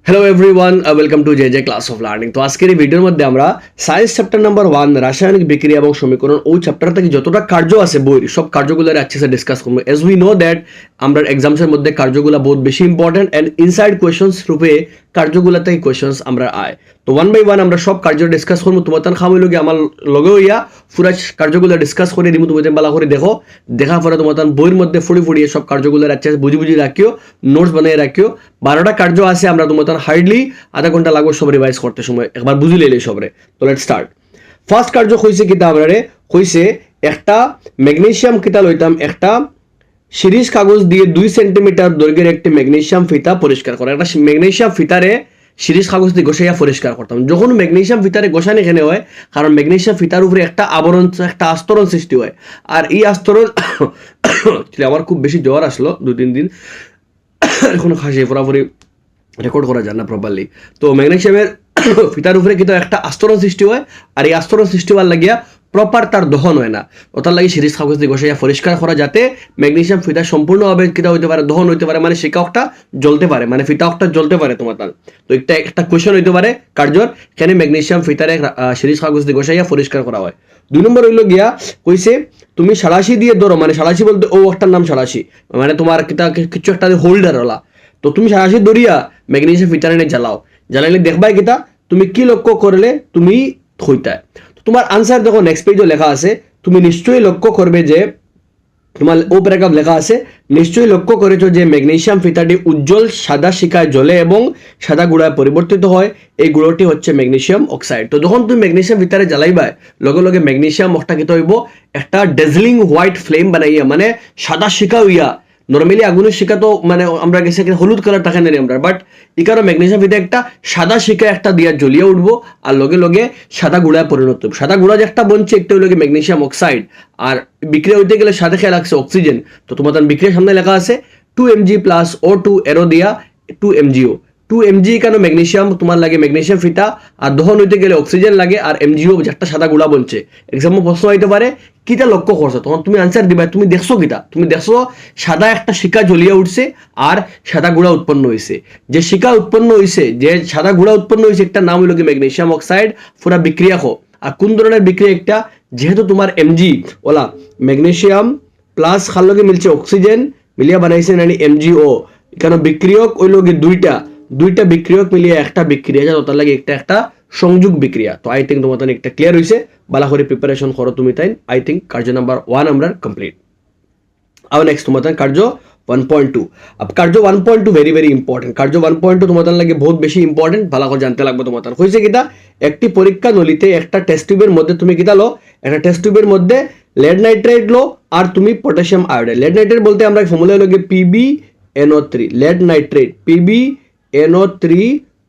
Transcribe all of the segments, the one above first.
Hello everyone, welcome to J J class of learning. তো আজকের এই ভিডিওর মধ্যে আমরা সায়েন্স চ্যাপ্টার নাম্বার 1 রাসায়নিক বিক্রিয়া এবং সমীকরণ ওই চ্যাপ্টার থেকে যতটা কার্য আছে বইয়ের সব কার্যগুলো আজকে ডিসকাস করবো। এজ উই নো দ্যাট আমরা এক্সামসের মধ্যে কার্যগুলো বহুত বেশি ইম্পর্টেন্ট অ্যান্ড ইনসাইড কোয়েশনস রূপে কার্যগুলো থেকে কোয়েশনস আমরা আয়। তো ওয়ান বাই ওয়ান আমরা সব কার্য ডিসকাস করবো। তোমার তান খাম হইল আমার লগে হইয়া পুরা কার্যগুলো ডিসকাস করে দিব। তুমি বালা করে দেখো, দেখার পরে তোমার তান বইয়ের মধ্যে ফুড়িয়ে সব কার্যগুলো আছে বুঝি রাখিও, নোটস বানিয়ে রাখিও। 12টা কার্য আছে, আমরা তোমার হার্ডলি আধা ঘন্টা লাগবে সব রিভাইজ করতে সময়, একবার বুঝি লেলে সবরে। তো লেটস স্টার্ট। ফার্স্ট কার্য হইছে কিতা আমরা হইছে একটা ম্যাগনেসিয়াম কিতা লইতাম, একটা সিরিজ কাগজ দিয়ে 2 সেন্টিমিটার দৈর্ঘ্যের একটি ম্যাগনেসিয়াম ফিতা পরিষ্কার করা। একটা ম্যাগনেসিয়াম ফিতারে সিরিজ কাগজ দিয়ে ঘষাইয়া পরিষ্কার করতাম। যখন ম্যাগনেসিয়াম ফিতারে ঘষানি এখানে হয়, কারণ ম্যাগনেসিয়াম ফিতার উপরে একটা আবরণ, একটা আস্তরণ সৃষ্টি হয়। আর এই আস্তরণ আমার খুব বেশি জ্বর আসলো 2-3 দিন, এখন খাসি পুরাপুরি রেকর্ড করা যায় না প্রপারলি। তো ম্যাগনেসিয়ামের ফিতার উপরে কিন্তু একটা আস্তরণ সৃষ্টি হয়, আর এই আস্তরণ সৃষ্টি হওয়ার লাগিয়া প্রপার তার দহন হয় না। ওটার লাগে সিরিজ কাগজ দিয়ে ঘষাইয়া পরিষ্কার করা, যাতে ম্যাগনেসিয়াম ফিতা সম্পূর্ণভাবে কিতা হইতে পারে, দহন হইতে পারে, মানে শিকাওটা জ্বলতে পারে, মানে ফিতাওটা জ্বলতে পারে তোমার তার। তো একটা কোয়েশন হইতে পারে কার্যর, এখানে ম্যাগনেসিয়াম ফিতারে সিরিজ কাগজ দিয়ে ঘষাইয়া পরিষ্কার করা হয়। 2 নম্বর হইল গিয়া কইছে তুমি সালাসি দিয়ে ধরো, মানে সালাসি বলতে ও একটার নাম সালাসি, মানে তোমার কিতা কিছু একটা হোল্ডার হলা। তো তুমি সারাশি দরিয়া ম্যাগনেসিয়াম ফিতারে জ্বালাও, জ্বালাইলে দেখবাই কিতা তুমি কি লক্ষ্য করলে তুমি থইতায়। তো তোমার আনসার দেখো নেক্সট পেজও লেখা আছে। তুমি নিশ্চয়ই লক্ষ্য করবে যে তোমার ও প্যারাগ্রাফ লেখা আছে, নিশ্চয়ই লক্ষ্য করেছো যে ম্যাগনেসিয়াম ফিতাটি উজ্জ্বল সাদা শিখায় জ্বলে এবং সাদা গুঁড়ায় পরিবর্তিত হয়। এই গুঁড়োটি হচ্ছে ম্যাগনেসিয়াম অক্সাইড। তো যখন তুমি ম্যাগনেসিয়াম ফিতারে জ্বালাইবা, লগে লগে ম্যাগনেসিয়াম অক্সাইড হইব একটা ডেজলিং হোয়াইট ফ্লেম বানাইয়া, মানে সাদা শিখা হইয়া। নর্মালি আগুনের শিখা তো মানে আমরা গেছে হলুদ কালার থাকে না আমরা, বাট এখানে ম্যাগনেসিয়াম ফিতা একটা সাদা শিখা একটা দিয়া জ্বলিয়ে উঠবো, আর লগে লগে সাদা গুঁড়ায় পরিণত হবে। সাদা গুঁড়া যে একটা বনছে, একটা হইল ম্যাগনেসিয়াম অক্সাইড, আর বিক্রিয়া হইতে গেলে সাথে খেয়াল লাগছে অক্সিজেন। তো তোমার বিক্রিয়ার সামনে লেখা আছে 2 mg প্লাস O2 এরো দিয়া 2 mgO। 2 mg কেন ম্যাগনেসিয়াম তোমার লাগে, ম্যাগনেসিয়াম ফিতা, আর দহন হইতে গেলে অক্সিজেন লাগে, আর MgO একটা সাদা গুঁড়া বনছে। এক্সাম্পল প্রশ্ন হইতে পারে কিটা লক্ষ্য করছো, তখন তুমি আনসার দিবা তুমি দেখছো কিটা, তুমি দেখছো সাদা একটা শিকা জ্বলিয়ে উঠছে আর সাদা গুঁড়া উৎপন্ন হয়েছে। যে শিকা উৎপন্ন হয়েছে, যে সাদা গুঁড়া উৎপন্ন হয়েছে, একটা নাম হইল কি ম্যাগনেসিয়াম অক্সাইড। পুরা বিক্রিয়া হো। আর কোন ধরনের বিক্রিয়া একটা, যেহেতু তোমার Mg ওলা ম্যাগনেসিয়াম প্লাস খার লগে মিলছে অক্সিজেন, মিলিয়া বানাইছে নানি MgO। এখানে বিক্রিয়ক ওই লগে দুইটা বিক্রিয়ক মিলিয়ে একটা বিক্রিয়া যায়, তার লাগে একটা সংযোগ বিক্রিয়া। তো আই থিঙ্ক তোমার একটা ক্লিয়ার হয়েছে, বালা করে প্রিপারেশন করো তুমি তাই। আই থিঙ্ক কার্য নাম্বার 1 আমরা কমপ্লিট। আবার নেক্সট তোমার কার্য 1.2। अब কার্য 1.2 ভেরি ভেরি ইম্পর্টেন্ট। কার্য 1.2 তোমার লাগে বহুত বেশি ইম্পর্টেন্ট, ভালো করে জানতে লাগবে তোমার। হয়েছে কিটা, একটি পরীক্ষা নলিতে একটা টেস্ট টিউবের মধ্যে তুমি কিটা লো, একটা টেস্ট টিউবের মধ্যে লেড নাইট্রেট লো, আর তুমি পটাশিয়াম আয়োডাইড। লেড নাইট্রেট বলতে আমরা ফর্মুলা লগে PbNO3, lead nitrate PbNO3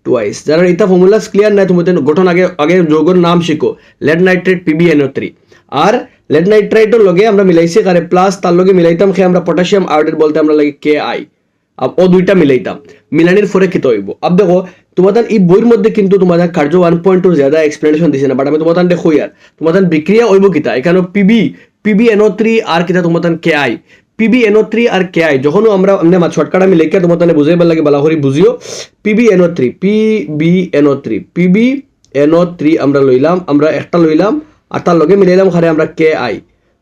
twice. যারা এটা ফর্মুলা ক্লিয়ার নাই, তুমি গঠন আগে যৌগের নাম শিখো। লেড নাইট্রেট PbNO3, আর লেড নাইট্রাইটের লগে আমরা মিলাইছি কারে প্লাস, তার লগে মিলাইতাম খে আমরা পটাশিয়াম আয়োডাইড বলতে আমরা লাগে Ki। ও দুইটা মিলাইতাম, মিলানির পরে কি হইব। আব দেখো তোমার এই বইয়ের মধ্যে কিন্তু তোমার কার্য 1.2 জ্যাদা এক্সপ্লেনেশন দিছে না, বাট আমি তোমার দেখো ইয়ার তোমার বিক্রিয়া হইব কিতা। এখানে PbNO3 আর কিতা তোমার Ki। PbNO3 আর Ki যখন আমরা শর্টকাট আমি লেখা তোমার বুঝাইবার লাগে, বালা করে বুঝিও। PbNO3 আমরা লইলাম, আমরা একটা লইলাম, আর তার লগে মিলাইলাম খারে আমরা Ki।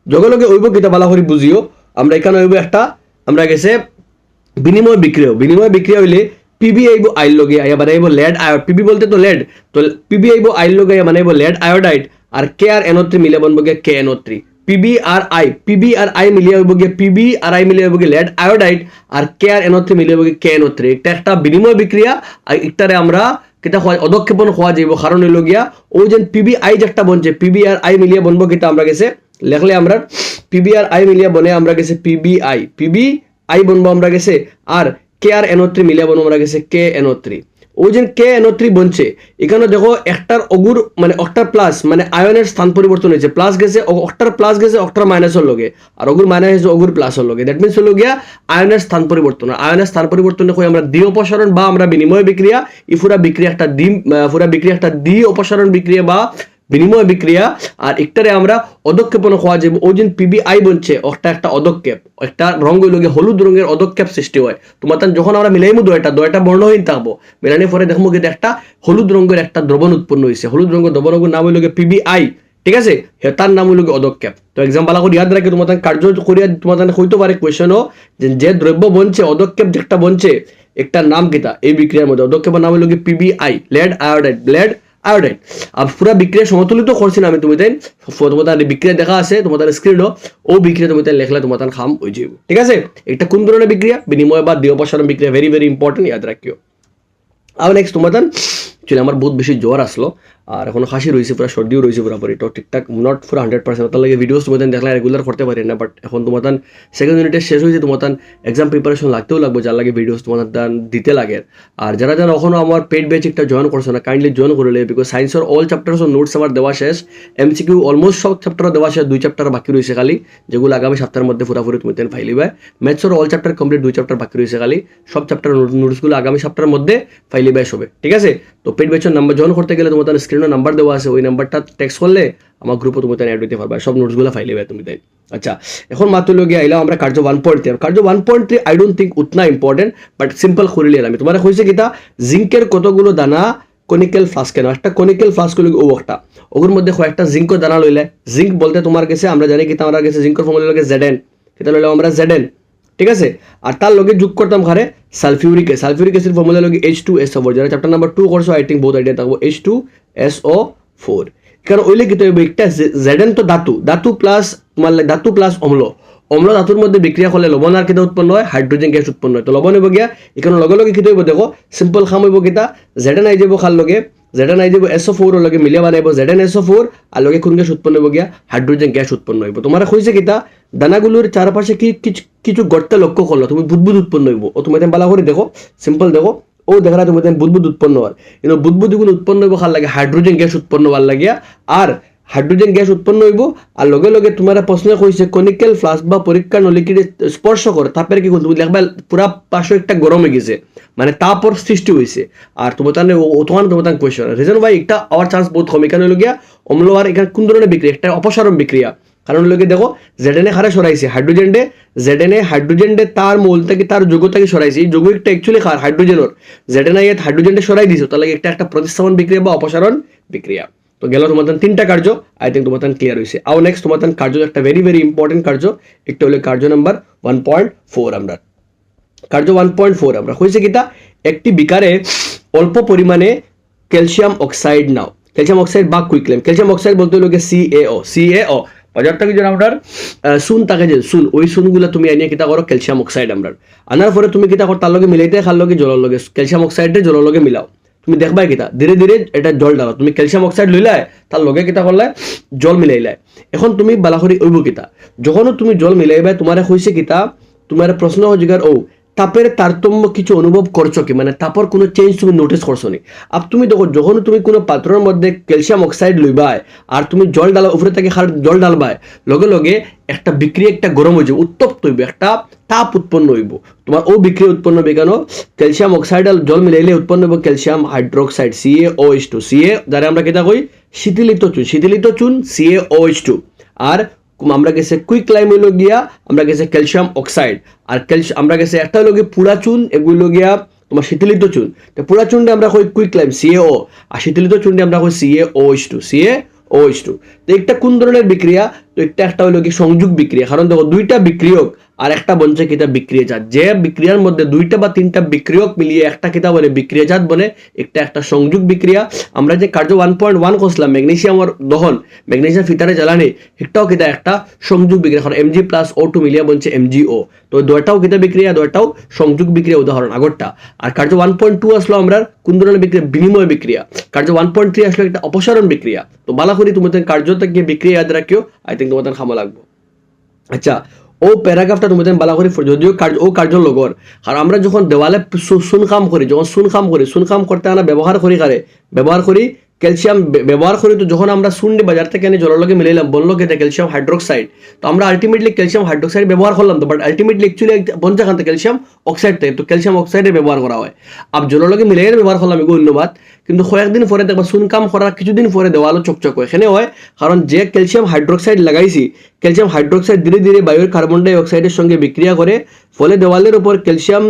লগে লগে হইব কিতা বালা করে বুঝিও। আমরা এখানে হইব একটা, আমরা গেছে বিনিময় বিক্রিয়া হইলে Pb আইব আইল লগে, আবার আইব লেড আয়োড। Pb বলতে তো লেড, তো Pb আইব আইল লগে মানে আইব লেড আয়োডাইড, আর K আর NO3 মিলে বনবো গিয়ে KNO3। Pb আর I মিলিয়ে হইব গিয়ে Pb আর I মিলিয়ে হইব গিয়ে লেড আয়োডাইড, আর K আর NO3 মিলিয়ে হইব গিয়ে KNO3। এটা একটা বিনিময় বিক্রিয়া, আর একটারে আমরা কিতা অদক্ষেপণ হওয়া যাইব। কারণ হইল গিয়া ও যে Pb I যেটা বনছে, Pb আর I মিলিয়ে বনবো কিতা আমরা গেছে লেখলে আমরা Pb আর I মিলিয়ে বনে আমরা গেছে Pb I বনবো আমরা গেছে, আর K আর NO3 মিলিয়ে বনবো আমরা গেছে KNO3। ওই যে KNO3 বনছে, এখানে দেখো একটার অগুর মানে অক্টার প্লাস, মানে আয়নের স্থান পরিবর্তন হয়েছে। প্লাস গেছে অক্টার প্লাস গেছে অক্টার মাইনাসের লগে, আর অগুর মাইনাস হয়েছে অগুর প্লাসের লগে। দ্যাট মিনস হলো গিয়া আয়নের স্থান পরিবর্তন। আয়নের স্থান পরিবর্তন হয়ে আমরা দ্বি অপসারণ বা আমরা বিনিময় বিক্রিয়া, পুরা বিক্রিয়া একটা দ্বি অপসারণ বিক্রিয়া বা বিনিময় বিক্রিয়া। আর একটারে আমরা অদক্ষেপণ হওয়া যে ও যেন পিবিআই বলছে ওটা একটা অদক্ষেপ, একটা রঙ লগে হলুদ রঙের অদক্ষেপ সৃষ্টি হয়। তোমার যখন আমরা মিলাইমু দয়টা বর্ণহীন থাকবো, মিলানোর পরে দেখবো কিন্তু একটা হলুদ রঙের একটা দ্রবণ উৎপন্ন হয়েছে, হলুদ রঙের দ্রবণের নাম হইল পিবিআই, ঠিক আছে, তার নাম হইল অদক্ষেপ। তো এক্সাম্পল করে ইয়াদ রাখে তোমার কার্য করিয়া তোমার হইতে পারে কোয়েশনও যে দ্রব্য বনছে অদক্ষেপ যেটা বনছে একটা নাম কিতা এই বিক্রিয়ার মধ্যে, অদক্ষেপের নাম হইল PBI, lead iodide, lead iodide. আর পুরা বিক্রিয়া সমতুলিত করছি না আমি, তুমি তাই তোমার বিক্রিয়া দেখা আছে তোমাদের স্ক্রিনও, ও বিক্রিয়া তুমি তাই লেখলে তোমার খাম হয়ে যাব, ঠিক আছে। এটা কোন ধরনের বিক্রিয়া? বিনিময় বা দেহ অপসারণ বিক্রিয়া, ভেরি ভেরি ইম্পর্টেন্ট, ইয়াদ রাখিও। আর নেক্সট তোমার চলে আমার বহুত বেশি জ্বর আসলো আর এখনো খাসি রয়েছে, পুরো সর্দিও রয়েছে পুরোপুরি, তো ঠিকঠাক নট ফর 100%, তার লাগে ভিডিওস তোমাদের দেখলে রেগুলার করতে পারি না। বাট এখন তোমার সেকেন্ড ইউনিটের শেষ হয়েছে, তোমার এক্সাম প্রিপারেশন লাগতেও লাগবে, যার লাগে ভিডিওস তোমার দিতে লাগে। আর যারা যারা এখনো আমার পেড ব্যাচ একটা জয়েন করছো না, কাইন্ডলি জয়েন করলে, বিকজ সায়েন্সের অল চ্যাপ্টার্স নোটস আমার দেওয়া শেষ, এমসিকিউ অলমোস্ট সব চ্যাপ্টার দেওয়া শেষ, 2 চ্যাপ্টার বাকি রয়েছে খালি, যেগুলো আগামী সপ্তাহের মধ্যে পুরোপুরি তুমি ফাইলিবে। ম্যাথসের অল চ্যাপ্টার কমপ্লিট, 2 চ্যাপ্টার বাকি রয়েছে খালি, সব চ্যাপ্টার নোটসগুলো আগামী সপ্তাহের মধ্যে ফাইলিবে হবে, ঠিক আছে। তো পেড ব্যাচের নাম্বার জয়েন করতে গেলে তোমার স্ক্রিনে নাম্বার দেওয়া আছে, ওই নাম্বারটা টেক্সট করলে আমার গ্রুপে তুমি অ্যাড হইতে পারবে, সব নোটসগুলো ফাইলে তুমি তাই। আচ্ছা, এখন মাত্র লোকে আইলাম আমরা কার্য 1.3। কার্য 1.3 আই ডোন্ট থিঙ্ক উতনা ইম্পর্টেন্ট, বাট সিম্পল করিলে আমি তোমার হয়েছে কিতা, জিঙ্কের কতগুলো দানা কনিক্যাল ফ্লাস্ক, কেন একটা কনিক্যাল ফ্লাস্ক হইল ও একটা, ওগুলোর মধ্যে কয়েকটা জিঙ্কের দানা লইলে, জিঙ্ক বলতে তোমার কাছে আমরা জানি কিতা, আমার কাছে জিঙ্কের ফর্মুলা লাগে Zn, কিতা লইলাম আমরা Zn, ঠিক আছে। আর তার লগে যোগ করতাম ঘরে sulphuric acid, sulphuric acid formula লগে H2SO4, যারা চ্যাপ্টার নাম্বার 2 করছো আই থিঙ্ক বহুত আইডিয়া থাকবো, H2SO4। কারণ ওইলে কি তৈরি একটা Zn তো ধাতু, ধাতু প্লাস তোমার ধাতু প্লাস অম্ল, অম্ল ধাতুর মধ্যে বিক্রিয়া করলে লবণ আর কিতা উৎপন্ন হয়, হাইড্রোজেন গ্যাস উৎপন্ন হয়। তো লবণ হইব গিয়া এখানে লগে লগে কি হইব দেখো, সিম্পল খাম হইব কিতা, Zn আই যাব খাল লগে, Zn আই যাব SO4 ওর লগে মিলিয়া বানাইব ZnSO4, আর লগে কোন গ্যাস উৎপন্ন হইব গিয়া হাইড্রোজেন গ্যাস উৎপন্ন হইব। তোমার কইছে কিতা, দানাগুলোর চারপাশে কি কিছু গর্তে লক্ষ্য করলো, তুমি বুদবুদ উৎপন্ন হইব, ও তুমি বালা করে দেখো, সিম্পল দেখো, ও দেখা তুমি বুদবুদ উৎপন্ন হয়, কিন্তু বুদবুদগুলো উৎপন্ন হইব খাল লাগে হাইড্রোজেন গ্যাস উৎপন্ন হওয়ার লাগিয়া, আর হাইড্রোজেন গ্যাস উৎপন্ন হইব, আর লগে লগে তোমার প্রশ্ন কইছে কনিক্যাল ফ্লাস্ক বা পরীক্ষার নলিকে স্পর্শ করে তাপের কি তুমি দেখবা পুরা পাশে একটা গরম হয়ে গেছে, মানে তাপর সৃষ্টি হয়েছে। আর তোমার তোমার কোয়েশ্চন রিজন ভাই একটা আওয়ার চান্স বহুত কম, এখানে লগিয়া অম্ল আর এখানে কোন ধরনের বিক্রিয়া, একটা অপসারণ বিক্রিয়া। কারণ লোকে দেখো Zn খারে সরাইছে হাইড্রোজেনডে, Zn হাইড্রোজেনডে তার মূল থেকে তার যৌগ থেকে সরাইছে, এই যৌগ একটা অ্যাকচুয়ালি খার হাইড্রোজেনের, Zn হাইড্রোজেনডে সরাই দিছে, তার লাগে একটা প্রতিস্থাপন বিক্রিয়া বা অপসারণ বিক্রিয়া। তো গেল তোমার 3টা কার্য, আই থিঙ্ক তোমার ক্লিয়ার হয়েছে। আর নেক্সট তোমার কার্য একটা ভেরি ভেরি ইম্পর্টেন্ট কার্য, একটা হলো কার্য নাম্বার 1.4। আমরা কার্য 1.4 আমরা হয়েছে কিতা, একটি বিকারে অল্প পরিমাণে ক্যালসিয়াম অক্সাইড নাও, ক্যালসিয়াম অক্সাইড বা কুইকলেম, ক্যালসিয়াম অক্সাইড বলতে হলো CaO, বাজার থেকে যেন আপনার সুন থাকে যে সুন, ওই সুনগুলো তুমি আনিয়ে কিতা করো ক্যালসিয়াম অক্সাইড আমরা আনার পরে তুমি কিতা করো তার লগে মিলাইতে খার লগে জলের লগে, ক্যালসিয়াম অক্সাইডে জলের লগে মিলাও, তুমি দেখবা কিতা ধীরে ধীরে এটা জল ডালো, তুমি ক্যালসিয়াম অক্সাইড লইলাই তার লগে কিতা করলে জল মিলাইলাই। এখন তুমি বালাখরি ওইব কিতা, যখনও তুমি জল মিলাইবা তোমার হয়েছে কিতা, তোমার প্রশ্ন হজিকার ও তাপের তারতম্য কিছু অনুভব করছো কি, মানে তাপর কোনো চেঞ্জ তুমি নোটিস করছো নি। আর তুমি দেখো যখন তুমি কোনো পাত্রের মধ্যে ক্যালসিয়াম অক্সাইড লইবাই আর তুমি জল ডালো, উপরে থেকে জল ডালবাই, লগে লগে একটা বিক্রিয়া একটা গরম হয়ে যাবে, উত্তপ্ত হইবে, একটা তাপ উৎপন্ন হইব, তোমার ও বিক্রিয়া উৎপন্ন হবে কেন, ক্যালসিয়াম অক্সাইড আর জল মিলাইলে উৎপন্ন হবে ক্যালসিয়াম হাইড্রোক্সাইড CaOH2, যারা আমরা কেটা কই শীতলিত চুন CaOH2। আর আমরা গেছে কুইক লাইম হইল গিয়া আমরা গেছে ক্যালসিয়াম অক্সাইড, আর আমরা গেছে একটা হলো গিয়ে পুরা চুন, এগুলো গিয়া তোমার শীতলিত চুন। তো পুরা চুনটা আমরা কই কুইক লাইম CaO, আর শীতলিত চুনটা আমরা কই CaOH2। তো একটা কোন ধরনের বিক্রিয়া, তো একটা হলো কি সংযোগ বিক্রিয়া, কারণ দেখো 2টা বিক্রিয়ক আর একটা বনছে কিতা বিক্রিয়াজাত, যে বিক্রিয়ার মধ্যে 2টা বা 3টা বিক্রিয়ক মিলিয়ে একটা কিতা বলে বিক্রিয়াজাত বনে, একটা সংযোগ বিক্রিয়া। আমরা যে কার্য 1.1 করছিলাম ম্যাগনেসিয়ামের দহন, ম্যাগনেসিয়াম ফিতারে জ্বালানি, একটাও কিতা একটা সংযোগ বিক্রিয়া, কারণ Mg+O2 মিলিয়া বনছে MgO, তো দুইটাও কিতা বিক্রিয়া, দুইটাও সংযোগ বিক্রিয়া উদাহরণ আগরটা। আর কার্য 1.2 আসলো আমরা কোন ধরনের বিক্রিয়া, বিনিময় বিক্রিয়া। কার্য 1.3 আসলো একটা অপসারণ বিক্রিয়া। তো বালা করি তোমাদের কার্যটা গিয়ে বিক্রিয়া ইয়াদ রাখিও, আই থিঙ্ক তোমাদের খামা লাগবো। আচ্ছা, ও প্যারাগ্রাফটা তোমাদের বালা করি, যদিও ও কার্য লগর, আর আমরা যখন দেওয়ালে সুন কাম করি, যখন সুন কাম করতে আমরা ব্যবহার করি ক্যালসিয়াম ব্যবহার করি, তো যখন আমরা শুননি বাজার থেকে এনে জলের লগে মিলাইলাম, বললো কি এটা ক্যালসিয়াম হাইড্রোক্সাইড, তো আমরা আলটিমেটলি ক্যালসিয়াম হাইড্রোক্সাইড ব্যবহার করলাম, তো বাট আলটিমেটলি অ্যাকচুয়ালি বলছে এখান থেকে ক্যালসিয়াম অক্সাইড থেকে, তো ক্যালসিয়াম অক্সাইডের ব্যবহার করা হয়। আর জলের লগে মিলাইয়ে ব্যবহার করলাম, এগুলো অন্যবাদ। কিন্তু কয়েকদিন পরে দেখবা চুন কাম করার কিছুদিন পরে দেওয়ালও চকচক হয়। এখানে হয় কারণ যে ক্যালসিয়াম হাইড্রোক্সাইড লাগাইছি, ক্যালসিয়াম হাইড্রোক্সাইড ধীরে ধীরে বায়ুর কার্বন ডাই অক্সাইডের সঙ্গে বিক্রিয়া করে, ফলে দেওয়ালের উপর ক্যালসিয়াম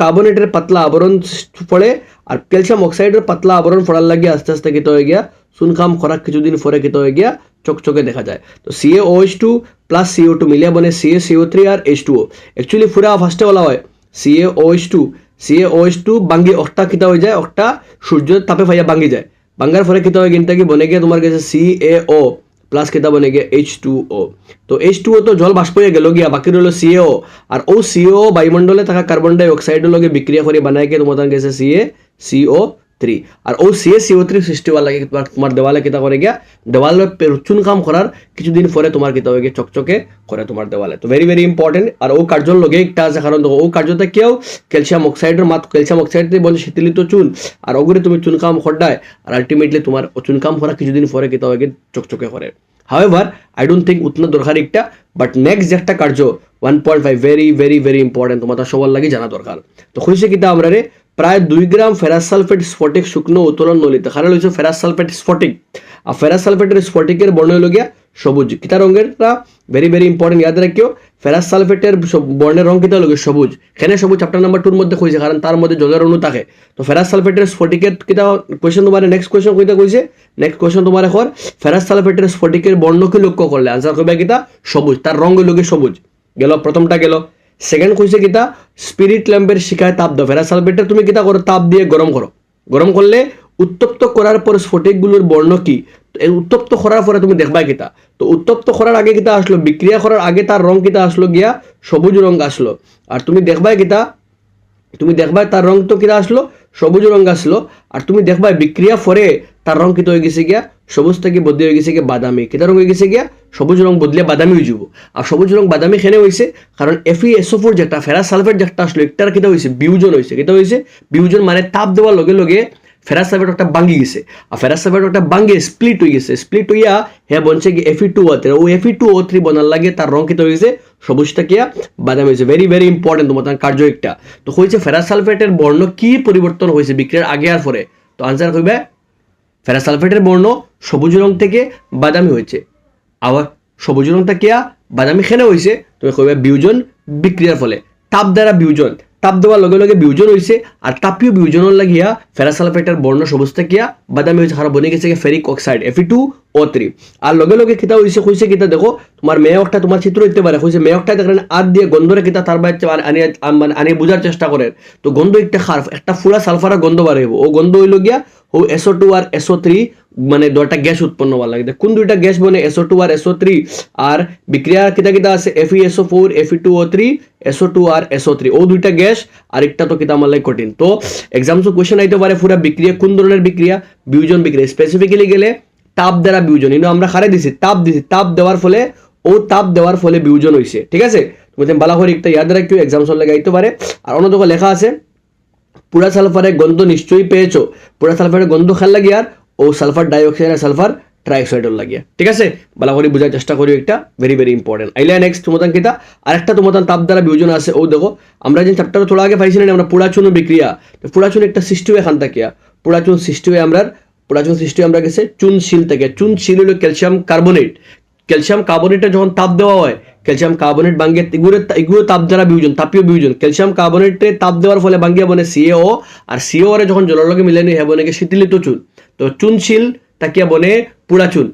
কার্বনেটের পাতলা আবরণ পড়ে। আর ক্যালসিয়াম অক্সাইডের পাতলা আবরণ পড়ার লাগিয়ে আস্তে আস্তে কিত হয়ে গিয়া চুনকাম করা কিছুদিন পরে কিত হয়ে গিয়া চকচকে দেখা যায়। তো CaOH2 প্লাস CO2 মিলিয়ে বনে CaCO3 আর H2O। অ্যাকচুয়ালি পুরা ফার্স্টে বলা হয় CaOH2 বাঙ্গি অক্টা কিতা হয়ে যায়, অক্টা সূর্যের তাপে ফাইয়া বাঙ্গি যায়, বাঙ্গার পরে কিতা হয় কিন্তু কি বনে গিয়ে তোমার কাছে CaO প্লাস কিতা বনে গিয়ে H2O। তো H2O তো জল বাষ্প হয়ে গেল গিয়া, বাকি রইল CaO। আর ও CaO বায়ুমণ্ডলে থাকা কার্বন ডাই অক্সাইডের লগে বিক্রিয়া করে বানায় গিয়ে তোমার গেছে CaCO3। আর ও CaCO3 সৃষ্টি হওয়ার লাগে তোমার দেওয়ালে কিতা করে গিয়া, দেওয়ালে চুন কাম করার কিছুদিন পরে তোমার কিতা হয়ে গিয়ে চকচকে করে তোমার দেওয়ালে। তো ভেরি ভেরি ইম্পর্টেন্ট। আর ও কার্যর লগে একটা আছে, কারণ ও কার্যতে কেউ ক্যালসিয়াম অক্সাইড বলে শীতলিত চুন, আর ওগুলি তুমি চুন কাম খড্ডায়, আর আলটিমেটলি তোমার চুন কাম করা কিছুদিন পরে কিতা হয়ে গিয়ে চকচকে করে। However, I don't think উতনা দরকার একটা, বাট নেক্সট যে একটা কার্য 1.5 ভেরি ভেরি ভেরি ইম্পর্টেন্ট, তোমার সবার লাগে জানা দরকার। তো হয়েছে কিতা আমরা রে প্রায় 2 গ্রাম ফেরাস সালফেট স্ফটিক শুকনো উত্তোলন নলিতে, কারণ হয়েছে ফেরাস সালফেট স্ফটিক। আর ফেরাস সালফেটের স্ফটিকের বর্ণ হইল গিয়া সবুজ। কিতা রঙেরটা ভেরি ভেরি ইম্পর্টেন্ট, ইয়াদ রাখিও। ফেরাস সালফেটের বর্ণের রং কিতা হলো সবুজ। এখানে সবুজ চ্যাপ্টার নাম্বার 2 মধ্যে কইছে, কারণ তার মধ্যে জলের অণু থাকে। তো ফেরাস সালফেটের স্ফটিকের কিতা কোয়েশ্চন তোমার নেক্সট কোয়েশ্চন কইতা কইছে, নেক্সট কোয়েশ্চন তোমার এখন ফেরাস সালফেটের স্ফটিকের বর্ণ কি লক্ষ্য করলে আনসার কইবা কিতা সবুজ, তার রং হইল সবুজ। গেল প্রথমটা গেল। সেকেন্ড কইছে কিতা স্পিরিট ল্যাম্পের শিখায় তাপ দাও। ফেরাস সালফেটের তুমি কিতা করো, তাপ দিয়ে গরম করো। গরম করলে উত্তপ্ত করার পর স্ফটিকগুলোর বর্ণ কি, এই উত্তপ্ত করার পরে তুমি দেখবা কিতা। তো উত্তপ্ত করার আগে কিতা আসলো, বিক্রিয়া করার আগে তার রং কিতা আসলো গিয়া সবুজ রং আসলো। আর তুমি দেখবা কিতা, তুমি দেখবা তার রং তো কিতা আসলো সবুজ রং আসলো। আর তুমি দেখবা বিক্রিয়া পরে তার রং কিতা হয়ে গেছে গিয়া সবুজ থেকে বদলে হয়ে গেছে গিয়া বাদামি। কিতা রং হয়ে গেছে গিয়া সবুজ রং বদলে বাদামি হয়ে যাব। আর সবুজ রং বাদামি খেনে হয়েছে কারণ FeSO4 যেটা ফেরাস সালফেট যেটা আসলো একটার কিতা হয়েছে বিউজন হয়েছে। কিতা হয়েছে বিউজন, মানে তাপ দেওয়ার লগে লগে ফেরাস সালফেট একটা ভাঙ্গি গেছে। আর ফেরাস সালফেট একটা ভাঙ্গে স্প্লিট হয়ে গেছে। স্প্লিট হইয়া হ্যাঁ বনছে কি Fe2O3। ও Fe2O3 বনার লাগে তার রং কিতা হয়েছে সবুজটা কিয়া বাদামি হয়েছে। ভেরি ভেরি ইম্পর্টেন্ট তোমার কার্য একটা। তো হয়েছে ফেরাস সালফেটের বর্ণ কি পরিবর্তন হয়েছে বিক্রিয়ার আগে আর পরে। তো আনসার কইবে ফেরাস সালফেটের বর্ণ সবুজ রং থেকে বাদামি হয়েছে। আবার সবুজ রংটা কিয়া বাদামি খেনে হয়েছে, তুমি কইবে বিউজন বিক্রিয়ার ফলে। তাপ দ্বারা বিউজন, তাপ দেওয়ার লগে লগে বিউজন হয়েছে। আর তাপীয় বিউজনের লাগিয়া ফেরাস সালফেটের বর্ণ সবুজটা কিয়া বাদামি হয়েছে, কারণ বনে গেছে ফেরিক অক্সাইড Fe2O3। আর লগে লগে কিতা হয়েছে কইছে কিতা দেখো তোমার মেয়কটা তোমার চিত্র হইতে পারে, কইছে মেয়কটা দেখেন আর দিয়ে গন্ধরে কিতা তার বাইরে আনি বুঝার চেষ্টা করেন। তো গন্ধ একটা ফুলা সালফারের গন্ধ বার হইব। ও গন্ধ হইল গিয়া ও SO2 আর SO3 মানে দুইটা গ্যাস উৎপন্ন হওয়ার লাগে। কোন দুইটা গ্যাস বনে SO2 আর SO3। আর বিক্রিয়া কিতা কিতা আছে FeSO4 Fe2O3 SO2 আর SO3, ও দুইটা গ্যাস। আর একটা তো কিতা আমার লাগে কঠিন। তো এক্সামসে কোয়েশ্চেন আইতে পারে পুরা বিক্রিয়া কোন ধরনের বিক্রিয়া, বিউজন বিক্রিয়া। স্পেসিফিক্যালি গেলে তাপ দ্বারা বিউজন, কিন্তু আমরা খারে দিছি তাপ দেওয়ার ফলে, ও তাপ দেওয়ার ফলে বিউজন হয়েছে। ঠিক আছে, তুমি বালা করে একটা ইয়াদ রাখিও, এক্সামসের লাগে আইতে পারে। আর অন্য দেখো লেখা আছে পুরা সালফারের গন্ধ নিশ্চয়ই পেয়েছো। পুরা সালফারের গন্ধ খেয়াল লাগে আর ও সালফার ডাইঅক্সাইড আর সালফার ট্রাইঅক্সাইডের লাগিয়া। ঠিক আছে, ভালো করে বোঝার চেষ্টা করি, একটা ভেরি ভেরি ইম্পর্টেন্ট। আইলে নেক্সট তোমাদের কিতা আরেকটা তোমাদের তাপ দ্বারা বিয়োজন আছে। ও দেখো আমরা যে চ্যাপ্টার থোড়া আগে পাইছি না আমরা পুরাচুন বিক্রিয়া। পুরাচুন একটা সৃষ্টি হয়ে এখান থাকিয়া পুরাচুন সৃষ্টি হয়ে আমরা গেছে চুনশিল থেকে। চুনশিল হলো ক্যালসিয়াম কার্বনেট। ক্যালসিয়াম কার্বনেটে যখন তাপ দেওয়া হয়, ক্যালসিয়াম কার্বনেট ভাঙ্গে এগুলো তাপ দ্বারা বিয়োজন, তাপীয় বিয়োজন। ক্যালসিয়াম কার্বনেটে তাপ দেওয়ার ফলে ভাঙ্গিয়া বনে CaO। আর CaO রে যখন জলের লগে মিলে নিয়ে বনে শীতলিত চুন। তো চুনশিল তাকিয়া বনে পুরাচুন।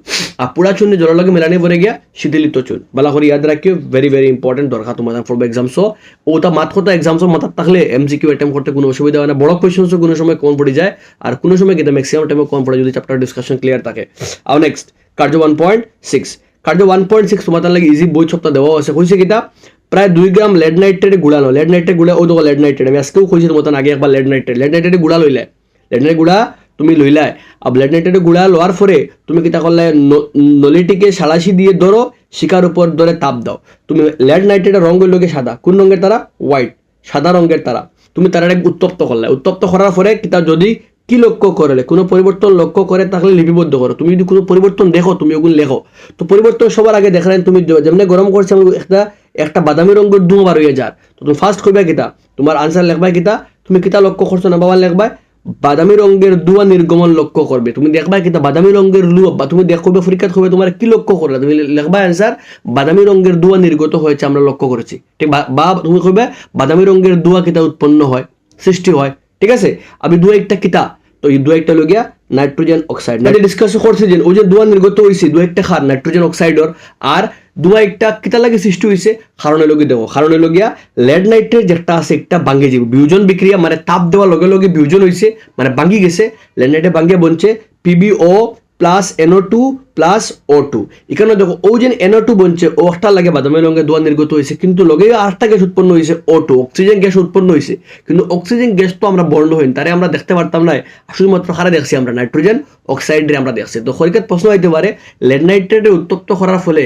আর পুরাচুন জলের লগে মিলানি বনে গিয়া শীতলিত চুন। বালা করে ইয়াদ রাখিও, ভেরি ভেরি ইম্পর্টেন্ট, দরকার তোমাদের ফর এক্সামসো। ওটা মাত কথা এক্সামসো মাথার থাকলে MCQ অ্যাটেম্প করতে কোনো অসুবিধা হয় না। বড় কোয়েশ্চনসও কোনো সময় কম পড়ে যায়, আর কোনো সময় কিন্তু ম্যাক্সিমাম টাইমে কম পড়ে যদি চ্যাপ্টার ডিসকাশন ক্লিয়ার থাকে। আর নেক্সট কার্য 1.6। কার্য 1.6 তোমাদের লাগে ইজি বই সপ্তাহ দেওয়া আছে। কইছে কিতা প্রায় 2 গ্রাম লেড নাইট্রেট গুড়ানো। লেড নাইট্রেট গুড়া ও দেখো লেড নাইট্রেট আমি আজকেও কইছি তোমাদের আগে একবার লেড নাইট্রেট গুড়া লইলে। লেড নাইট্রেট গুড়া তুমি লইলাই। আর লেড নাইট্রেট গুড়া লোয়ার পরে তুমি কিতা করলে নলিটিকে সালাসি দিয়ে ধরো, শিকার উপর ধরে তাপ দাও। তুমি লেড নাইট্রেটের রঙ লোকে সাদা, কোন রঙের তারা হোয়াইট, সাদা রঙের তারা। তুমি তারা উত্তপ্ত করলে, উত্তপ্ত করার পরে কিতা যদি কি লক্ষ্য করলে, কোনো পরিবর্তন লক্ষ্য করে থাকলে লিপিবদ্ধ করো। তুমি যদি কোনো পরিবর্তন দেখো তুমি ওগুলো লেখো। তো পরিবর্তন সবার আগে দেখলেন তুমি যেমন গরম করছে একটা বাদামি রঙের ধোঁয়া বার হয়ে যার, তো তুমি ফার্স্ট করবে কিতা, তোমার আনসার লেখবা কিতা, তুমি কিতা লক্ষ্য করছো না বাবা লেখবা বাদামি রঙের ধোঁয়া নির্গমন লক্ষ্য করবে। তুমি দেখবা কিতা বাদামি রঙের লুয়া, বা তুমি দেখবে পরীক্ষা করবে তোমার কি লক্ষ্য করলে, তুমি লেখবা আনসার বাদামি রঙের ধোঁয়া নির্গত হয়েছে আমরা লক্ষ্য করেছি, ঠিক, বা তুমি কইবে বাদামি রঙের ধোঁয়া কিতা উৎপন্ন হয়, সৃষ্টি হয়, ঠিক আছে। আমি ধোঁয়া একটা কিতা, তো এই দুয়া একটা লগিয়া নাইট্রোজেন অক্সাইড না ডিসকাস করছি যে ওই যে ধোঁয়া নির্গত হয়েছে দুয়া একটা খার নাইট্রোজেন অক্সাইডর, আর ধোঁয়া একটা কিতা লাগে সৃষ্টি হয়েছে কারণে লগি দেখো, কারণে লগিয়া লেড নাইট্রেট যেটা আছে একটা ভাঙ্গি যাব বিয়োজন বিক্রিয়া, মানে তাপ দেওয়ার লগে লগে বিয়োজন হয়েছে, মানে ভাঙ্গি গেছে, লেড নাইট্রেট ভাঙ্গিয়া বনছে PbO plus NO2 plus O2। এখানে দেখো ও যে NO2 বনছে ও একটা লাগে বাদামি রঙের ধোঁয়া নির্গত হয়েছে, কিন্তু লগে আরেকটা গ্যাস উৎপন্ন হয়েছে O2, অক্সিজেন গ্যাস উৎপন্ন হয়েছে, কিন্তু অক্সিজেন গ্যাস তো আমরা বর্ণহীন, তারে আমরা দেখতে পারতাম না, শুধুমাত্র হারে দেখছি আমরা নাইট্রোজেন অক্সাইডে আমরা দেখছি। তো পরীক্ষায় প্রশ্ন হইতে পারে লেড নাইট্রেটে উত্তপ্ত করার ফলে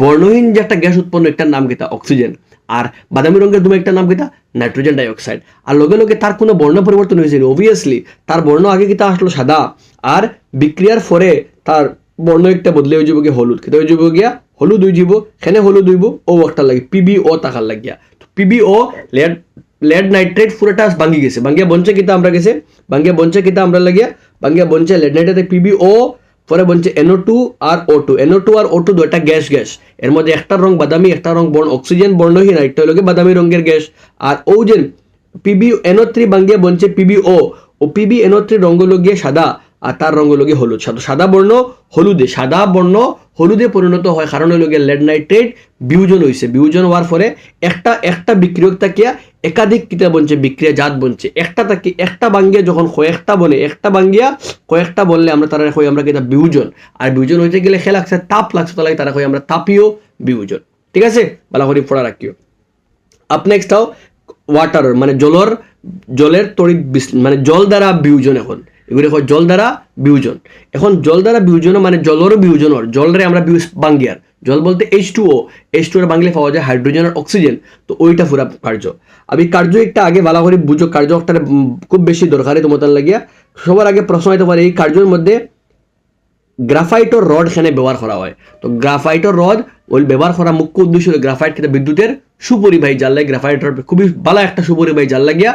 বর্ণহীন যে একটা গ্যাস উৎপন্ন একটার নাম কিতা অক্সিজেন, আর বাদামি রঙের ধোঁয়া একটার নাম কিতা নাইট্রোজেন ডাইঅক্সাইড, আর লগে লগে তার কোনো বর্ণ পরিবর্তন হয়েছে অবভিয়াসলি, তার বর্ণ আগে কিতা আসলো সাদা, আর বিক্রিয়ার পরে তার বর্ণ একটা বদলে হয়ে যাব গিয়ে হলুদ, কিন্তু হয়ে যাব গিয়া হলুদ হয়ে যাব, খেনে হলুদ হইব ও একটা লাগে PbO তাকার লাগিয়া, তো PbO লেড নাইট্রেট পুরোটা ভাঙ্গি গেছে, ভাঙ্গিয়া বঞ্চে কিতা আমরা গেছে, ভাঙ্গিয়া বঞ্চে কিতা আমরা লাগিয়া, ভাঙ্গিয়া বঞ্চে লেড নাইট্রেটে PbO পরে বলছে NO2 আর O2, NO2 আর O2 দুইটা গ্যাস গ্যাস, এর মধ্যে একটা রং বাদামি একটা রং বর্ণ অক্সিজেন বর্ণহীন, একটা হলো বাদামি রঙের গ্যাস, আর ও যে NO3 ভাঙ্গিয়া বলছে PbO ও NO3 রঙ লগিয়ে সাদা, আর তার রঙ লগে হলুদ, সাদা বর্ণ হলুদে, সাদা বর্ণ হলুদে পরিণত হয়, কারণ লগে লেড নাইট্রেট বিয়োজন হয়েছে, বিয়োজন হওয়ার পরে একটা বিক্রিয়ক তাকিয়া একাধিক কিতা বনছে বিক্রিয়া জাত বনছে, একটা তাকে একটা বাঙ্গিয়া যখন কয়েকটা বনে, একটা বাঙ্গিয়া কয়েকটা বললে আমরা তারা কই আমরা কিতা বিয়োজন, আর বিয়োজন হইতে গেলে খেলা লাগছে তাপ লাগছে, তাহলে তারা কই আমরা তাপীয় বিয়োজন, ঠিক আছে, ভালো করে পড়া রাখিও। আপ নেক্সট হাও ওয়াটার মানে জলের তড়িৎ মানে জল দ্বারা বিয়োজন, এখন এগুলি হয় জল দ্বারা বিয়োজন, এখন জল দ্বারা বিয়োজন মানে জলের বিয়োজন, জলরে আমরা বাঙ্গিয়ার জল বলতে H2O এর বাংলে পাওয়া যায় হাইড্রোজেন আর অক্সিজেন, তো ওইটা পুরা কার্য। আমি কার্য একটা আগে ভালো করে বুঝো, কার্য একটা খুব বেশি দরকারি তোমাদের লাগিয়া। সবার আগে প্রশ্ন হইতে পারে এই কার্যের মধ্যে গ্রাফাইটর রড এখানে ব্যবহার করা হয়, তো গ্রাফাইটর রড ওই ব্যবহার করা মুখ্য উদ্দেশ্য গ্রাফাইট কিন্তু বিদ্যুতের সুপরিবাহী জাল লাগে, গ্রাফাইট রড খুবই ভালো একটা সুপরিবাহী জাল লাগিয়া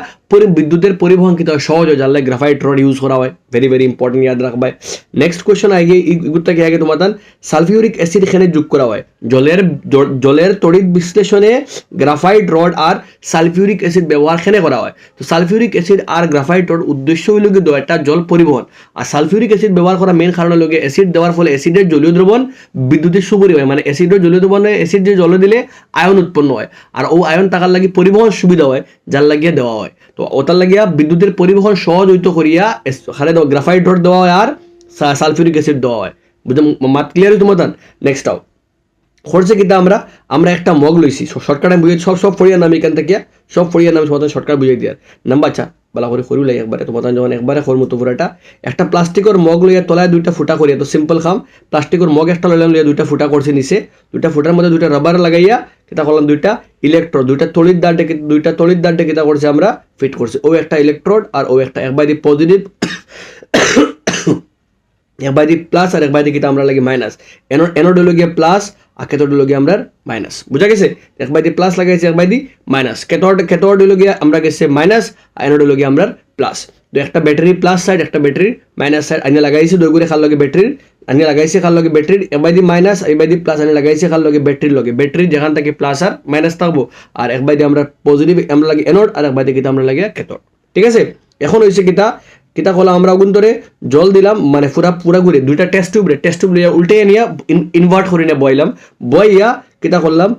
বিদ্যুতের পরিবহন কিন্তু সহজ হয়, জাল লাগে গ্রাফাইট রড ইউজ করা হয়, ভেরি ভেরি ইম্পর্টেন্ট ইয়াদ রাখবাই। নেক্সট কোয়েশ্চন আগে এগুলোটাকে আগে তোমাদের সালফিউরিক অ্যাসিড এখানে যোগ করা হয়, জলের তড়িৎ বিশ্লেষণে গ্রাফাইট রড আর সালফিউরিক অ্যাসিড ব্যবহার এখানে করা হয়। তো সালফিউরিক অ্যাসিড আর গ্রাফাইট রড উদ্দেশ্য হইল কিন্তু একটা জল পরিবহন, আর সালফিউরিক অ্যাসিড ব্যবহার করা মেন কারণ হলো অ্যাসিড দেওয়ার ফলে অ্যাসিডের জলীয় দ্রবণ বিদ্যুতের সুপরিবাহী, মানে অ্যাসিডের জলীয় দ্রবণে অ্যাসিড যে জল দিলে আয়ন উৎপন্ন হয়, আর ও আয়ন টাকার লাগি পরিবহন সুবিধা হয় যার লাগিয়া দেওয়া হয়, তো ওটার লাগিয়া বিদ্যুতের পরিবহন সহজ হইতো করিয়া খালে গ্রাফাইট রড দেওয়া হয় আর সালফিউরিক অ্যাসিড দেওয়া হয়, বুঝলাম মাত ক্লিয়ার হইতো তোমাদের। নেক্সট আও খরচে কিন্তু আমরা একটা মগ লইছি, শর্টকাটে বুঝে সব ফড়িয়ার নাম এখান থেকে সব ফড়িয়ার নাম তোমাদের শর্টকাট বুঝিয়ে দিয়ার নাম্বার চা বালা করে করি লাই একবারে, তোমাদের যখন একবারে করবো তো পুরাটা একটা প্লাস্টিকের মগ লইয়া তলায় দুইটা ফুটা করিয়া, তো সিম্পল খাম প্লাস্টিকের মগ একটা লইলাম, লইয়া দুইটা ফুটা করছে নিচে, দুইটা ফুটার মধ্যে দুইটা রাবার লাগাইয়া কিতা করলাম দুইটা ইলেকট্রোড, দুইটা তড়িৎ দাঁড়ে কিতা করছে আমরা ফিট করছে, ও একটা ইলেকট্রোড আর ও একটা একবারে পজিটিভ একবারে প্লাস আর একবারে কিতা আমরা লাগে মাইনাস, এনোড হলো গিয়ে প্লাস আর ক্যাথোড হলো গিয়ে আমরা মাইনাস, বুঝা গেছে, একবারে প্লাস লাগাইছে একবারে মাইনাস, ক্যাথোড হলো গিয়ে আমরা গেছে মাইনাস আর এনোড হলো গিয়ে আমরা প্লাস, তো একটা ব্যাটারি প্লাস সাইড একটা ব্যাটারি মাইনাস সাইড আনি লাগাইছে দুই করে খাল লগে ব্যাটারির আনি লাগাইছে খাল লগে ব্যাটারির একবারে মাইনাস একবারে প্লাস আনি লাগাইছে খাল লগে ব্যাটারির লগে, ব্যাটারি যেখান থেকে প্লাস আর মাইনাস থাকবো, আর একবারে আমরা পজিটিভ আমরা লাগে এনোড আর একবারে কিতা আমরা লাগে ক্যাথোড, ঠিক আছে। এখন হইছে কিতা করলাম আমরা আগুন ধরে জল দিলাম, মানে পুরা ঘুরে দুইটা টেস্ট টিউব লইয়া উল্টে নিয়ে ইনভার্ট করে নিয়ে বইয়া কিতা করলাম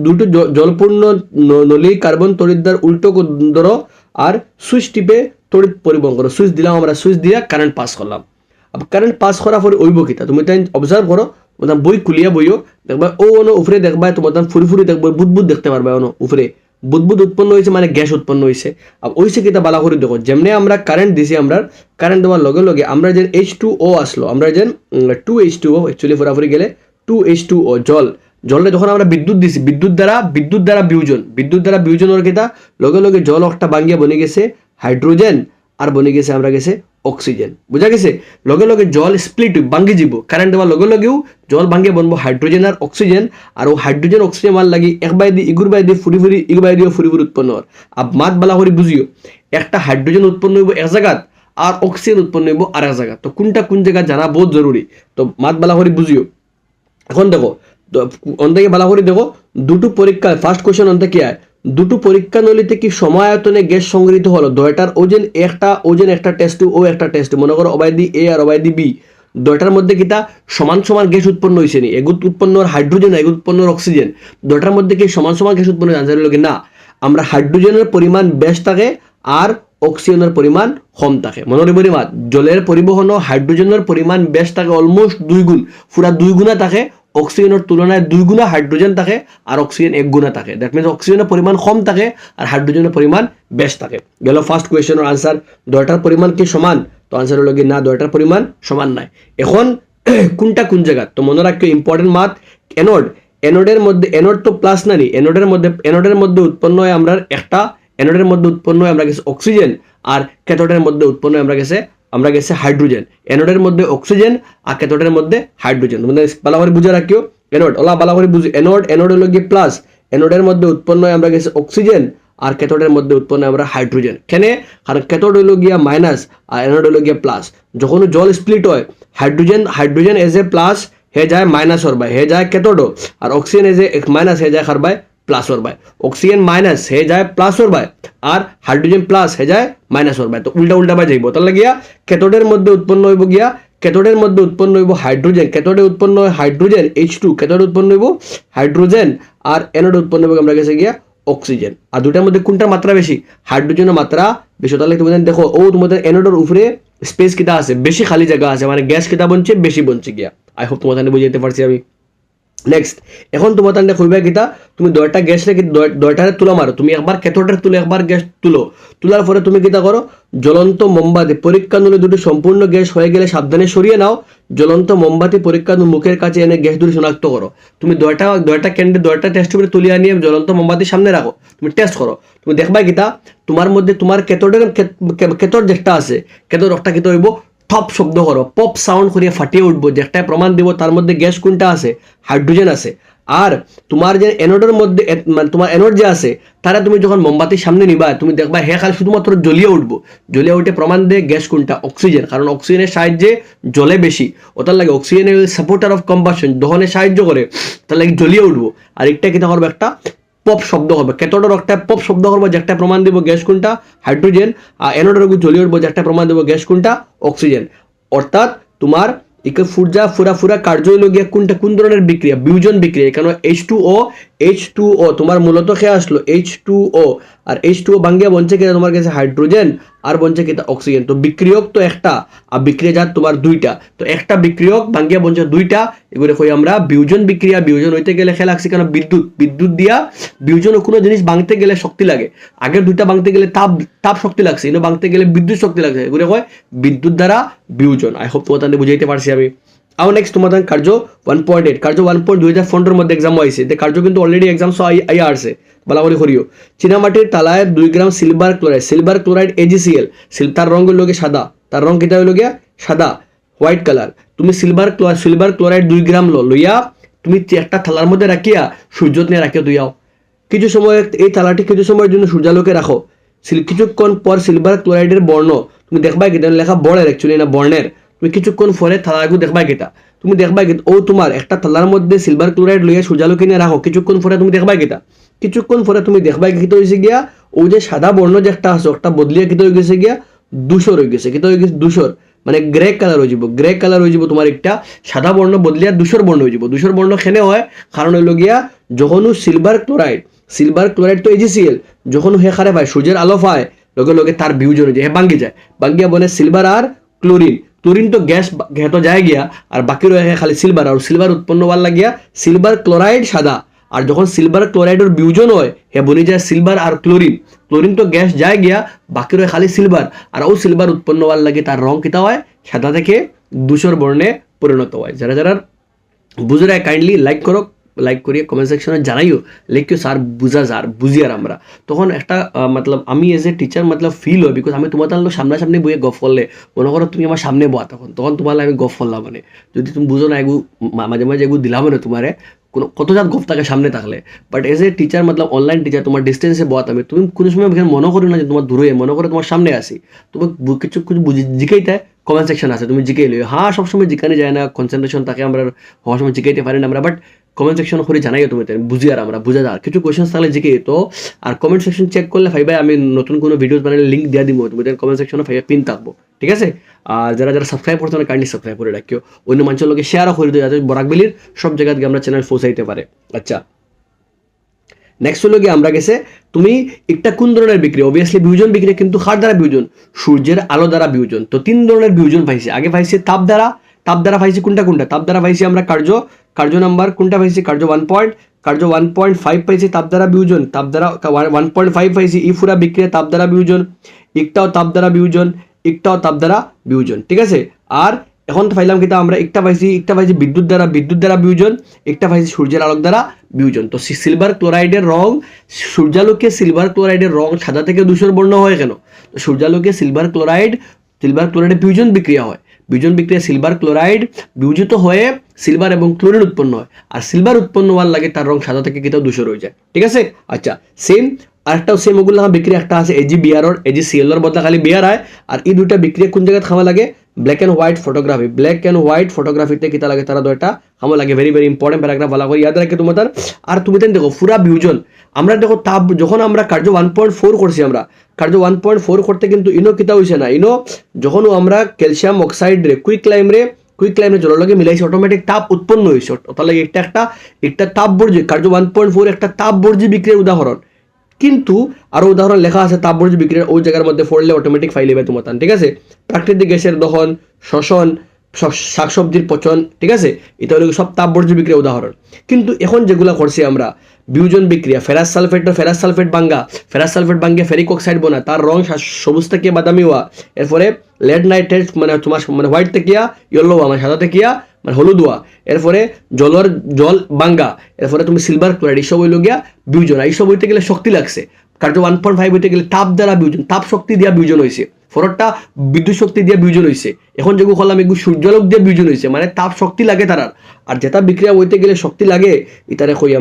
দুটো জলপূর্ণ নলি কার্বন তড়িৎদ্বার উল্টো ধরো আর সুইচ টিপে তড়িৎ পরিবহন করো, সুইচ দিলাম আমরা, সুইচ দিয়া কারেন্ট পাস করলাম, কারেন্ট পাস করার পরে ওইব কিতা তুমি তাই অবজার্ভ করো, তোমার বই খুলিয়া বইও দেখবা ও উপরে দেখবা তোমার ফুরি দেখবো বুদবুদ দেখতে পারবা উপরে বুদবুদ উৎপন্ন হয়েছে মানে গ্যাস উৎপন্ন হয়েছে, আর ওইসে কিতা বালা করে দেখো যেমনি আমরা কারেন্ট দিছি, আমরা কারেন্ট দেওয়ার লগে লগে আমরা যে H2O আসলো, আমরা যে 2H2O অ্যাকচুয়ালি ফোরাফুরি গেলে 2H2O জলটা যখন আমরা বিদ্যুৎ দিছি বিদ্যুৎ দ্বারা বিয়োজন ওর কিতা লগে লগে জল একটা বাঙ্গিয়া বনে গেছে হাইড্রোজেন আর বনে গেছে আমরা গেছে অক্সিজেন। বুঝা গেছে? লগে লগে জল স্প্লিট ভাঙ্গি যাব, কারেন্ট দেওয়ার লগে লগেও জল ভাঙ্গে বনবো হাইড্রোজেন আর অক্সিজেন, আর ও হাইড্রোজেন অক্সিজেন মার লাগি এক বাই দি ইগুর বাই দি ফুরি ফুরি ইগুর বাই দিও ফুরি ফুরি উৎপন্ন হওয়ার। আর মাত বালা করে বুঝিও, একটা হাইড্রোজেন উৎপন্ন হইব এক জায়গাত আর অক্সিজেন উৎপন্ন হইব আর এক জায়গা। তো কোনটা কোন জায়গা জানা বহুত জরুরি। তো মাত বালা করে বুঝিও। এখন দেখো অন্তাকে বালা করে দেখো, দুটো পরীক্ষা ফার্স্ট কোয়েশ্চেন অন্তে কি হয়, দুটো পরীক্ষা নলিতে কি সমায়তনে গ্যাস সংগৃহীত হলো, দয়টার ওজন একটা টেস্ট ও একটা টেস্ট, মনে করো অবায়দি এ আর অবায়দি বি, দয়টার মধ্যে কিতা সমান সমান গ্যাস উৎপন্ন হয়েছে নি, এগুত উৎপন্ন হাইড্রোজেন এগুত উৎপন্ন অক্সিজেন, দয়টার মধ্যে কি সমান সমান গ্যাস উৎপন্ন হয়েছে? আনসার হলো কি না, আমরা হাইড্রোজেনের পরিমাণ বেশি থাকে আর অক্সিজেনের পরিমাণ কম থাকে। মনে রাখবে মাত, জলের পরিবহনও হাইড্রোজেনের পরিমাণ বেশি থাকে, অলমোস্ট 2 গুণ, পুরা 2 গুণা থাকে, অক্সিজেনের তুলনায় 2 গুণা হাইড্রোজেন থাকে আর অক্সিজেন 1 গুণা থাকে। দ্যাট মিনস অক্সিজেনের পরিমাণ কম থাকে আর হাইড্রোজেনের পরিমাণ বেশি থাকে। গেল ফার্স্ট কোয়েশ্চেনের আনসার। দয়টার পরিমাণ কি সমান? তো আনসার হলো কি না, দয়টার পরিমাণ সমান নাই। এখন কোনটা কোন জায়গা? তো মনে রাখো ইম্পর্টেন্ট মাত, এনোডের মধ্যে, এনোড তো প্লাস না নি, এনোডের মধ্যে উৎপন্ন হয় আমরা একটা, এনোডের মধ্যে উৎপন্ন হয় আমরা গেছে অক্সিজেন, আর ক্যাথোডের মধ্যে উৎপন্ন হয় আমরা গেছে হাইড্রোজেন। এনোডের মধ্যে অক্সিজেন আর ক্যাথোডের মধ্যে হাইড্রোজেন। মানে ভালো করে বুঝে রাখিও, এনোড ওলা ভালো করে বুঝি, এনোড হলো গিয়ে প্লাস, এনোডের মধ্যে উৎপন্ন হয় আমরা গেছে অক্সিজেন আর ক্যাথোডের মধ্যে উৎপন্ন হয় আমরা হাইড্রোজেন। কেন? কারণ ক্যাথোড হলো গিয়া মাইনাস আর এনোড হলো গিয়া প্লাস। যখন জল স্প্লিট হয়, হাইড্রোজেন এজ এ প্লাস হে যায় মাইনাস ওর বাই, হে যায় ক্যাথোডো, আর অক্সিজেন এজ এ মাইনাস হে যায় কার বাই প্লাস ওর বাই। অক্সিজেন মাইনাস হে যায় প্লাস ওর বাই, আর হাইড্রোজেন প্লাস হে যায় মাইনাস ওর বাই। তো উল্টা বাই যাইব, তাহলে গিয়া ক্যাথোডের মধ্যে উৎপন্ন হইব গিয়া, ক্যাথোডের মধ্যে উৎপন্ন হইব হাইড্রোজেন, ক্যাথোডে উৎপন্ন হয় হাইড্রোজেন H2, ক্যাথোডে উৎপন্ন হইব হাইড্রোজেন, আর এনোডে উৎপন্ন হইব আমরা গেছে গিয়া অক্সিজেন। আর দুটার মধ্যে কোনটার মাত্রা বেশি? হাইড্রোজেনের মাত্রা বেশি। তাহলে তোমাদের দেখো, ও তোমাদের এনোডের উপরে স্পেস কিটা আছে, বেশি খালি জায়গা আছে, মানে গ্যাস কিটা বনছে বেশি বনছে গিয়া। আই হোপ তোমাদের বুঝাইতে পারছি আমি। নেক্সট, এখন তোমার তাহলে কইবা কিতা, তুমি দয়টা গ্যাস রেখে দয়টারে তুলা মারো, তুমি একবার ক্যাথোডের তুলে একবার গ্যাস তোলার পরে তুমি কিতা করো, জ্বলন্ত মোমবাতি পরীক্ষা নলে দুটো সম্পূর্ণ গ্যাস হয়ে গেলে সাবধানে সরিয়ে নাও, জ্বলন্ত মোমবাতি পরীক্ষা মুখের কাছে এনে গ্যাস দুটো শনাক্ত করো। তুমি দয়টা ক্যান্ডেল দয়টা টেস্ট করে তুলিয়ে নিয়ে জ্বলন্ত মোমবাতির সামনে রাখো, তুমি টেস্ট করো, তুমি দেখবা কিতা তোমার মধ্যে তোমার ক্যাথোড যেটা আছে, ক্যাথোড একটা কিতা হইব টপ শব্দ করো, পপ সাউন্ড করিয়া ফাটিয়ে উঠবো, যেটা প্রমাণ দিব তার মধ্যে গ্যাস কোনটা আছে, হাইড্রোজেন আছে। আর তোমার যে এনোডের মধ্যে তোমার এনোড যে আছে, তারা তুমি যখন মোমবাতির সামনে নিবা, তুমি দেখবা হে খালি শুধুমাত্র জ্বলিয়ে উঠবো, জ্বলিয়ে উঠে প্রমাণ দেয় গ্যাস কোনটা, অক্সিজেন। কারণ অক্সিজেনের সাহায্যে জলে বেশি, ওটার লাগে অক্সিজেনের সাপোর্টার অফ কম্বাসন, দহনে সাহায্য করে, তার লাগে জ্বলিয়ে উঠবো। আর একটা কিতা করবো, একটা পপ শব্দ হবে, ক্যাথোডের একটা পপ শব্দ করবো, যে একটা প্রমাণ দিব গ্যাস কোনটা, হাইড্রোজেন। আর এনোডের জ্বলিয়ে উঠবো, যে একটা প্রমাণ দেবো গ্যাস কোনটা, অক্সিজেন। অর্থাৎ তোমার একে ফুরা কার্য হইল গিয়া কোন ধরনের বিক্রিয়া, বিউজন বিক্রিয়া। এখানে H2O তোমার মূলত খেয়ে আসলো H2O, আর H2O ভাঙ্গিয়া বনছে কিনা তোমার কাছে হাইড্রোজেন, আর বনছে কিনা অক্সিজেন। তো বিক্রিয়ক তো একটা আর বিক্রিয়া জাত তোমার দুইটা, তো একটা বিক্রিয়ক ভাঙ্গিয়া বনছে দুইটা, এগুলো কই আমরা বিউজন বিক্রিয়া। বিউজন হইতে গেলে খেলা লাগছে কেন, বিদ্যুৎ দিয়া বিউজন কোনো জিনিস ভাঙতে গেলে শক্তি লাগে, আগে দুইটা ভাঙতে গেলে তাপ শক্তি লাগছে, এনে ভাঙতে গেলে বিদ্যুৎ শক্তি লাগছে, এগুলো কয় বিদ্যুৎ দ্বারা বিউজন। আই হোপ তোমাদের বুঝাইতে পারছি আমি। আও নেক্সট তোমাদের কার্য 1.8, কার্য 1.2014 মধ্যে এক্সাম হয়েছে, কার্য কিন্তু অলরেডি এক্সাম আইয়া আসছে, বলা বলি করিও। চীনামাটির তালায় 2 গ্রাম সিলভার ক্লোরাইড AgCl, তার রঙ হইল গিয়ে সাদা, তার রঙ কিটা হইল গিয়া সাদা, হোয়াইট কালার। তুমি সিলভার ক্লোরাইড 2 গ্রাম লইয়া তুমি একটা থালার মধ্যে রাখিয়া সূর্যত নিয়ে রাখিয়া দুইয়াও। কিছু সময় এই থালাটি কিছু সময়ের জন্য সূর্যালোকে রাখো, কিছুক্ষণ পর সিলভার ক্লোরাইডের বর্ণ তুমি দেখবা কি, লেখা বর্ণের অ্যাকচুয়ালি না বর্ণের, তুমি কিছুক্ষণ পরে থালাগু দেখবা কিটা, তুমি দেখবা কি ও তোমার একটা থালার মধ্যে সিলভার ক্লোরাইড লইয়া সূর্যালোকে নিয়ে রাখো, কিছুক্ষণ পরে তুমি দেখবা কিটা, কিছুক্ষণ পরে তুমি দেখবা কিটা হয়েছে গিয়া ও যে সাদা বর্ণ যে একটা আছে ওটা বদলিয়া কিটা হয়ে গেছে গিয়া ধূসর হয়ে গেছে, কিটা হয়ে গেছে ধূসর, মানে গ্রে কালার হয়ে যাব, তোমার একটা সাদা বর্ণ বদলিয়া ধূসর বর্ণ হয়ে যাব। ধূসর বর্ণ খেনে হয় কারণ হইল গিয়া যখন সিলভার ক্লোরাইড তো AgCl, যখন হে খারে পায় সূর্যের আলো পায় লগে লগে তার বিউজন হয়ে যায়, হে ভাঙ্গিয়া বনে সিলভার আর ক্লোরিন তো গ্যাস ঘেটো যায় গিয়া, আর বাকি রয়ে খালি সিলভার, আর সিলভার উৎপন্ন হওয়ার লাগিয়া সিলভার ক্লোরাইড সাদা, আর যখন সিলভার ক্লোরাইডের বিউজন হয় হে বনি যায় সিলভার আর ক্লোরিন তো গ্যাস যায় গিয়া, বাকি রয়ে খালি সিলভার, আর ও সিলভার উৎপন্ন হওয়ার লাগে তার রং কিতা হয় সাদা থেকে ধূসর বর্ণে পরিণত হয়। যারা বুঝে রায় কাইন্ডলি লাইক করো, লাইক করিয়ে কমেন্ট সেকশনে জানাইও লিখিও স্যার বুঝিয়ার আমরা তখন একটা মতলব আমি এজ এ টিচার মতলব ফিল হয় বিকজ আমি তোমার তাহলে সামনাসামনি বইয়ে গফ করলে মনে করো তুমি আমার সামনে বয়া তখন তোমার আমি গফ করলাম মানে যদি তুমি বুঝো না এগু মাঝে মাঝে এগু দিলাম না তোমারে কত জাত গফ থাকে সামনে থাকলে but age a teacher Matlab online teacher তোমার ডিস্টেন্সে বয়া আমি তুমি কোনো সময় মনে করো না যে তোমার দূরে মনে করো তোমার সামনে আসি তুমি কিছু জিকাইতে কমেন্ট সেকশন আছে তুমি জিকাই লিও হ্যাঁ সবসময় জিকানি যায় না কনসেন্ট্রেশন থাকে আমরা হওয়ার সময় জিকাইতে পারি না আমরা বাট কমেন্ট সেকশন করে জানাইও তুমি বুঝি আর আমরা বুঝা যার কিছু কোয়েশ্চেন থাকলে জিকে তো আর কমেন্ট সেকশন চেক করলে ভাই আমি নতুন কোনো ভিডিওস বানালে লিঙ্ক দিয়ে দিব তুমি কমেন্ট সেকশনে ভাই পিন থাকবো ঠিক আছে আর যারা সাবস্ক্রাইব করতে না কাইন্ডলি সাবস্ক্রাইব করে রাখিও অন্য মানুষের লোকে শেয়ারও করে দিও যাতে বরাকবিলির সব জায়গায় আমরা চ্যানেল পৌঁছাইতে পারে আচ্ছা নেক্সট হলো গিয়ে আমরা গেছে তুমি একটা কোন ধরনের বিক্রি অবভিয়াসলি বিউজন বিক্রি কিন্তু কার দ্বারা বিউজন সূর্যের আলো দ্বারা বিউজন তো 3 ধরনের বিউজন পাইছি আগে পাইছি তাপ দ্বারা পাইছি কোনটা তাপ দ্বারা পাইছি আমরা কার্য নাম্বার কোনটা পাইছি কার্য 1.5 পাইছি তাপ দ্বারা বিউজন তাপ দ্বারা 1.5 পাইছি ই পুরা বিক্রিয়া তাপ দ্বারা বিউজন একটাও তাপ দ্বারা বিউজন ঠিক আছে আর এখন তো পাইলাম কিন্তু আমরা একটা পাইছি বিদ্যুৎ দ্বারা বিউজন একটা পাইছি সূর্যের আলোক দ্বারা বিউজন তো সিলভার ক্লোরাইডের রং সূর্যালোকে সিলভার ক্লোরাইডের রং সাদা থেকে ধূসর বর্ণ হয় কেন তো সূর্যালোকে সিলভার ক্লোরাইডে বিউজন বিক্রিয়া হয় বিউজন বিক্রিয়া সিলভার ক্লোরাইড বিউজিত হয়ে সিলভার এবং ক্লোরিন উৎপন্ন হয় আর সিলভার উৎপন্ন হওয়ার লাগে তার রং সাদা থেকে কিন্তু ধূসর হয়ে যায় ঠিক আছে আচ্ছা সেম আরেকটাও সেম ওগুলো বিক্রিয়া একটা আছে AgCl বদলা খালি বিআর হয় আর এই দুইটা বিক্রিয়া কোন জায়গায় খাওয়া লাগে ব্ল্যাক অ্যান্ড হোয়াইট ফটোগ্রাফিতে কিতা লাগে তারা দুইটা খাওয়া লাগে ভেরি ভেরি ইম্পর্টেন্ট প্যারাগ্রাফ ভালো করে ইয়াদ রাখে তোমার আর তুমি দেখো পুরা বিউজন আমরা দেখো তাপ যখন আমরা কার্য 1.4 করছি আমরা কার্য 1.4 করতে কিন্তু ইনো কিতা হইছে না ইনো যখন আমরা ক্যালসিয়াম অক্সাইড রে কুইক ক্লাইমে জলের লগে মিলাইছে অটোমেটিক তাপ উৎপন্ন হয়েছে তার লাগে একটা তাপ বর্জি কার্য 1.4 একটা তাপ বর্জি বিক্রিয়ার উদাহরণ কিন্তু আরো উদাহরণ লেখা আছে তাপবর্জ্য বিক্রিয়ার ওই জায়গার মধ্যে পড়লে অটোমেটিক ফাইল হবে তোমার ঠিক আছে প্রাকৃতিক গ্যাসের দহন শ্বসন শাকসবজির পচন ঠিক আছে এটা হলো সব তাপবর্জ্য বিক্রিয়ার উদাহরণ কিন্তু এখন যেগুলা করছি আমরা বিউজন বিক্রিয়া ফেরাস সালফেট ভাঙ্গা ফেরিক অক্সাইড বনা তার রং সবুজ থেকে বাদামি হওয়া এরপরে লেড নাইট্রেট মানে তোমার মানে হোয়াইট থেকে ইয়েলো হওয়া মানে সাদা থেকে মানে হলুদ হওয়া এরপরে জল বাঙ্গা এরপরে তুমি সিলভার ক্লোরাইড এইসব হইল গিয়া বিউজন এইসব হইতে গেলে শক্তি লাগছে কার্য 1.5 হইতে গেলে তাপ দ্বারা বিউজন তাপ শক্তি দিয়া বিউজন হয়েছে ফরটা বিদ্যুৎ শক্তি দিয়ে বিউজন হয়েছে এখন যেগুলো করলাম এগুলো সূর্যালোক দিয়ে বিউজন হয়েছে মানে তাপ শক্তি লাগে তার আর যেটা বিক্রিয়া হইতে গেলে শক্তি লাগে এটারে কই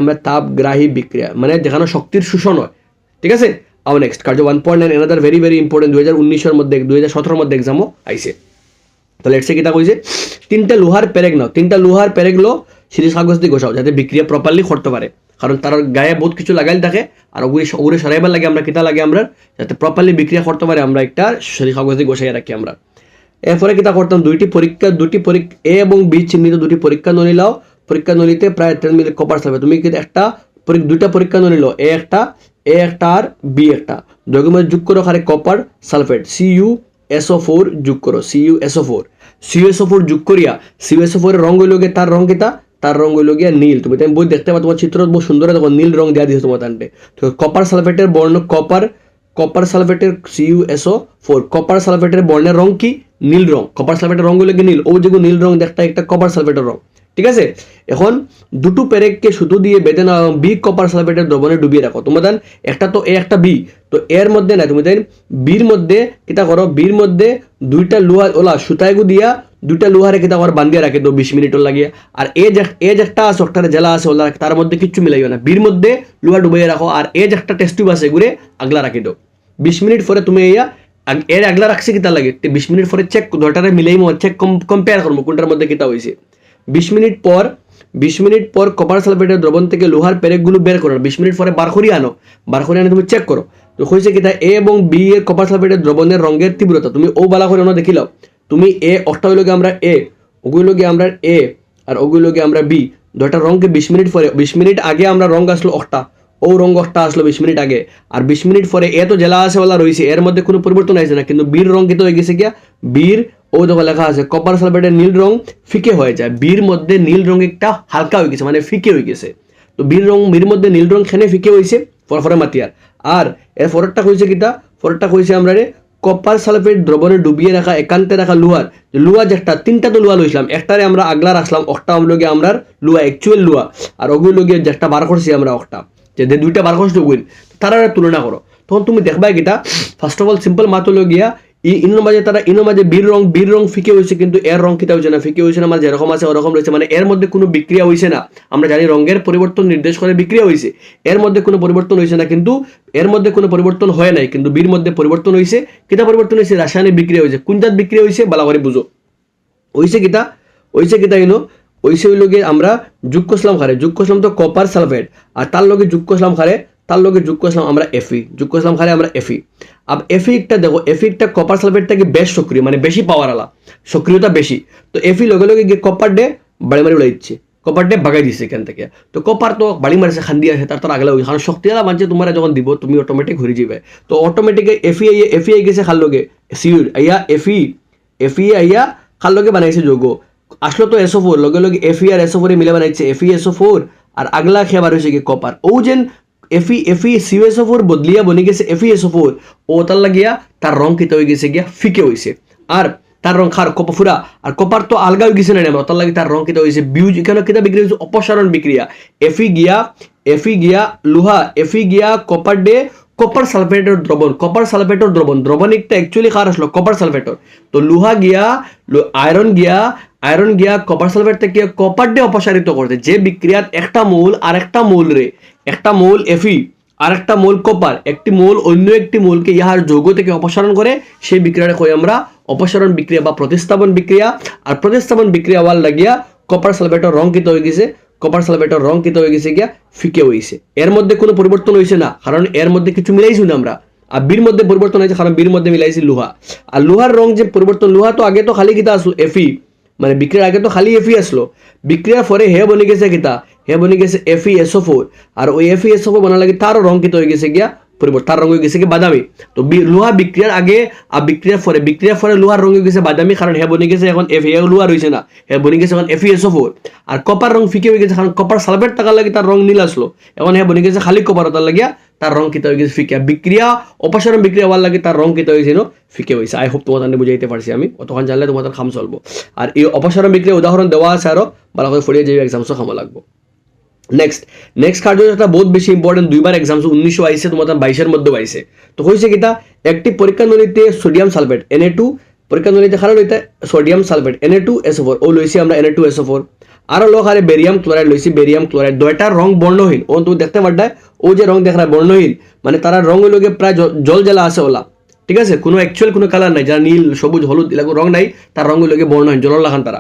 আমরা তাপগ্রাহী বিক্রিয়া মানে যেখানে শক্তির শোষণ হয় ঠিক আছে আবার নেক্সট কার্য 1.9 এনাদার ভেরি ভেরি ইম্পর্টেন্ট 2019 মধ্যে 2017 মধ্যে এক্সামও আইছে তো লেটসে কিতা কইছে তিনটা লোহার প্যারেগ লো সিরিজ কাগজ দিয়ে ঘষাও যাতে বিক্রিয়া প্রপারলি করতে পারে কারণ তার গায়ে বহুত কিছু লাগাইল থাকে আর ওগুলো সরাইবার লাগে আমরা কিতা লাগে আমরা যাতে প্রপারলি বিক্রিয়া করতে পারে আমরা একটা সিরিজ কাগজ দিয়ে ঘষাই রাখি আমরা এরপরে কিতা করতাম দুটি পরীক্ষা এ এবং বি চিহ্নিত দুটি পরীক্ষা নলিতে প্রায় 10 মিলি কপার সালফেট তুমি কি একটা দুইটা পরীক্ষা নলিল এ একটা আর বি একটা দুইয়ের মধ্যে যোগ করো খালি কপার সালফেট CuSO4 যোগ করো CuSO4 যোগ করিয়া CuSO4 এর রং হইল গিয়ে তার রং হইল গিয়া নীল তুমি বই দেখতে পাবো তোমার চিত্র বহু সুন্দর দেখো নীল রং দেওয়া দিয়েছে তোমার টানতে তো কপার সালফেটের বর্ণ কপার সালফেটের CuSO4 কপার সালফেটের বর্ণের রং কি নীল রং কপার সালফেটের রং হইল গিয়ে নীল ও যেগুলো নীল রং দেখতে একটা কপার সালফেটের রং ঠিক আছে এখন দুটো পেরেককে সুতো দিয়ে বেঁধে নাও বি কপার সালফেটের দ্রবণে ডুবিয়ে রাখো তোমাদের একটা তো এ একটা বি তো এর মধ্যে না তুমি বির মধ্যে কিতা করো বির মধ্যে দুইটা লোহা ওলা সুতাইগু দিয়া দুইটা লোহারে কিতা করে বান্ধিয়ে রাখে তো 20 মিনিট লাগিয়ে আর এজ একটা আছে ওটারে জেলা আছে ওলা তার মধ্যে কিচ্ছু মিলাইও না বির মধ্যে লোহা ডুবিয়ে রাখো আর এজ একটা টেস্ট টিউব আছে ঘুরে আগলা রাখি দাও 20 মিনিট পরে তুমি এর আগলা রাখছে কিতা লাগে 20 মিনিট পরে চেক দুটারে মিলাইমো চেক কম্পেয়ার করবো কোনটার মধ্যে কিতা হয়েছে 20 মিনিট পর কপার সালফেটের দ্রবণ থেকে লোহার পেরেকগুলো বের করো 20 মিনিট পরে বার করে আনো তুমি চেক করো তো হয়েছে কি এ এবং বি এর কপার সালফেটের দ্রবণের রঙের তীব্রতা তুমি ও বালা করে ওনা দেখিলাও তুমি এ অষ্টা হইল আমরা এ ওগুলো আমরা এ আর ওগুলো আমরা বি দুইটা রঙকে 20 মিনিট আগে আমরা রঙ আসলো অষ্টা ও রঙ অষ্টা আসলো 20 মিনিট আগে আর 20 মিনিট পরে এ তো জেলা আছে ওলা রয়েছে এর মধ্যে কোনো পরিবর্তন আসছে না কিন্তু বীর রঙ কিন্তু হয়ে গেছে গিয়া বীর ও দেখো লেখা আছে কপার সালফেটের নীল রং ফিকে হয়ে যায় বির মধ্যে নীল রং একটা হালকা হয়ে গেছে মানে ফিকে হয়ে গেছে তো বীর মধ্যে নীল রং খেনে ফিকে হয়েছে ফরফরে মাতিয়ার আর এর ফরটা কইছে কিতা ফরটা কইছে আমরা রে কপার সালফেট দ্রবণে ডুবিয়ে রাখা একান্তে রাখা লুহা যেটা তিনটা তো লুহা লইছিলাম, একটারে আমরা আগলা রাখলাম, অকটা আমলগে আমরা লুহা অ্যাকচুয়াল লুহা, আর ওগুলো লগে যেটা বার করছি আমরা অকটা, যে দুইটা বার করছি ওগুলো তারা তুলনা করো, তখন তুমি দেখবা কিটা ফার্স্ট অফ অল সিম্পল মাতো লগিয়া ইনোর মাঝে বীর রং ফিকে হয়েছে, কিন্তু এর রং কিতা হয়েছে না, ফিকে হয়েছে না, মানে যেরকম আছে ওরকম রয়েছে, মানে এর মধ্যে কোনো বিক্রিয়া হয়েছে না। আমরা জানি রঙের পরিবর্তন নির্দেশ করে বিক্রিয়া হয়েছে, এর মধ্যে কোনো পরিবর্তন হয়েছে না, কিন্তু এর মধ্যে কোনো পরিবর্তন হয় নাই, কিন্তু বীর মধ্যে পরিবর্তন হয়েছে। কিতা পরিবর্তন হয়েছে? রাসায়নিক বিক্রিয়া হয়েছে। কোন জাত বিক্রিয়া হয়েছে বালা করে বুঝো। হয়েছে কিতা ইনো হয়েছে হইল গিয়ে আমরা যোগ করলাম খারে, যোগ করলাম তো কপার সালফেট, আর তার লগে যোগ করলাম খারে, তার লগে যোগ করলাম আমরা এফি, যোগ করলাম খারে আমরা এফি। अब এফিকটা দেখো, এফিকটা কপার সালফেট থেকে বেশ সক্রিয়, মানে বেশি পাওয়ার আলা, সক্রিয়তা বেশি। তো এফি লগে লগে গিয়ে কপার ডে বাড়ি মারি উড়াই দিচ্ছে, কপার ডে ভাগাই দিচ্ছে এখান থেকে। তো কপার তো বাড়ি মারিছে, খান্দি আছে, তার আগলে কারণ শক্তি আলা মানছে তোমার যখন দিব তুমি অটোমেটিক ঘুরে যাবে। তো অটোমেটিক এফি আই গেছে খাল লগে সিউড আইয়া এফি আইয়া খাল লগে বানাইছে যোগ, আসলো তো SO4 লগে লগে এফি আর SO4 মিলে বানাইছে FeSO4, আর আগলা খেয়ে বার হয়েছে গিয়ে কপার। ও যেন এফি CuSO4 বদলিয়া বনি গেছে FeSO4, ও তার লাগিয়া তার রং কিতা হয়ে গেছে গিয়া ফিকে হয়েছে, আর তার রং খার কপা ফুরা, আর কপার তো আলগা হয়ে গেছে না, তার লাগে তার রং কিতা হয়েছে বিউজ। এখানে কিতা বিক্রি হয়েছে? অপসারণ বিক্রিয়া। এফি গিয়া লোহা, এফি গিয়া কপার ডে কপার সালফেটের দ্রবণ, দ্রবণ একটা অ্যাকচুয়ালি কার আসলো কপার সালফেটর। তো লোহা গিয়া আয়রন গিয়া কপার সালফেট থেকে কপার ডে অপসারিত করতে, যে বিক্রিয়াত একটা মৌল আর একটা মৌল রে, একটা মৌল এফি আর একটা মৌল কপার, একটি মৌল অন্য একটি মৌলকে ইহার যৌগ থেকে অপসারণ করে, সেই বিক্রিয়াটা কই আমরা অপসারণ বিক্রিয়া বা প্রতিস্থাপন বিক্রিয়া। আর প্রতিস্থাপন বিক্রিয়া হওয়ার লাগিয়া কপার সালফেটের রং কিত হয়ে গেছে, কপার সালফেটের রং কিত হয়ে গেছে গিয়া ফিকে হয়েছে। এর মধ্যে কোনো পরিবর্তন হয়েছে না, কারণ এর মধ্যে কিছু মিলাইছি না আমরা। আর বীর মধ্যে পরিবর্তন হয়েছে, কারণ বীর মধ্যে মিলাইছি লোহা। আর লোহার রং যে পরিবর্তন, লোহা তো আগে তো খালি কিতা আসলো এফি, মানে বিক্রিয়ার আগে তো খালি এফি আসলো, বিক্রিয়ার পরে হে বনি গেছে কিতা, হে বনি গেছে FeSO4, আর ওই FeSO4 বানার লাগে তারও রং কিতা হয়ে গেছে গিয়া পরিবর্তন, তার রং হয়ে গেছে কি বাদামি। তো লোহা বিক্রিয়ার আগে আর বিক্রিয়ার পরে লোহার রং হয়ে গেছে বাদামি, কারণ হে বনি গেছে এখন লোহা রয়েছে না, হে বনি গেছে এখন FeSO4। আর কপার রং ফিকে হয়ে গেছে, কারণ কপার সালফেট থাকার লাগে তার রং নীল আসলো, এখন হে বনি গেছে খালি কপার, তার লাগিয়া তার রং কিতা হয়ে গেছে ফিকে। বিক্রিয়া অপসারণ বিক্রিয়া হওয়ার লাগে তার রং কিতা হয়েছিল ফিকে হয়েছে। আই হোপ তোমাদের বুঝাইতে পারছি আমি, অতক্ষণ জানলে তোমাদের খাম চলবো। আর এই অপসারণ বিক্রিয়া উদাহরণ দেওয়া আছে, আরো ভালো করে ফরিয়ে যাবে, এক্সামসও খামা লাগবো। নেক্সট কার্য যেটা বহুত বেশি ইম্পর্টেন্ট, দুইবার এক্সাম 1900 আইছে, তোমাদের 22-এর মধ্যে আইছে। তো হয়েছে কিটা, একটি পরীক্ষা নলীতে সোডিয়াম সালফেট Na2, পরীক্ষা নলীতে খারাপ হইতে সোডিয়াম সালফেট Na2SO4, ও লইছি আমরা Na2SO4, আরো লোক আরে বেরিয়াম ক্লোরাইড লইছি, বেরিয়াম ক্লোরাইড, দুইটার রং বর্ণহীন। ও তুমি দেখতে পারডায় ও যে রং দেখা বর্ণহীন, মানে তারা রং লগে প্রায় জল জ্বালা আছে ওলা, ঠিক আছে, কোনো অ্যাকচুয়াল কোনো কালার নাই, যারা নীল সবুজ হলুদ এলাকা রং নাই, তার রং লগে বর্ণহীন জল লাগান। তারা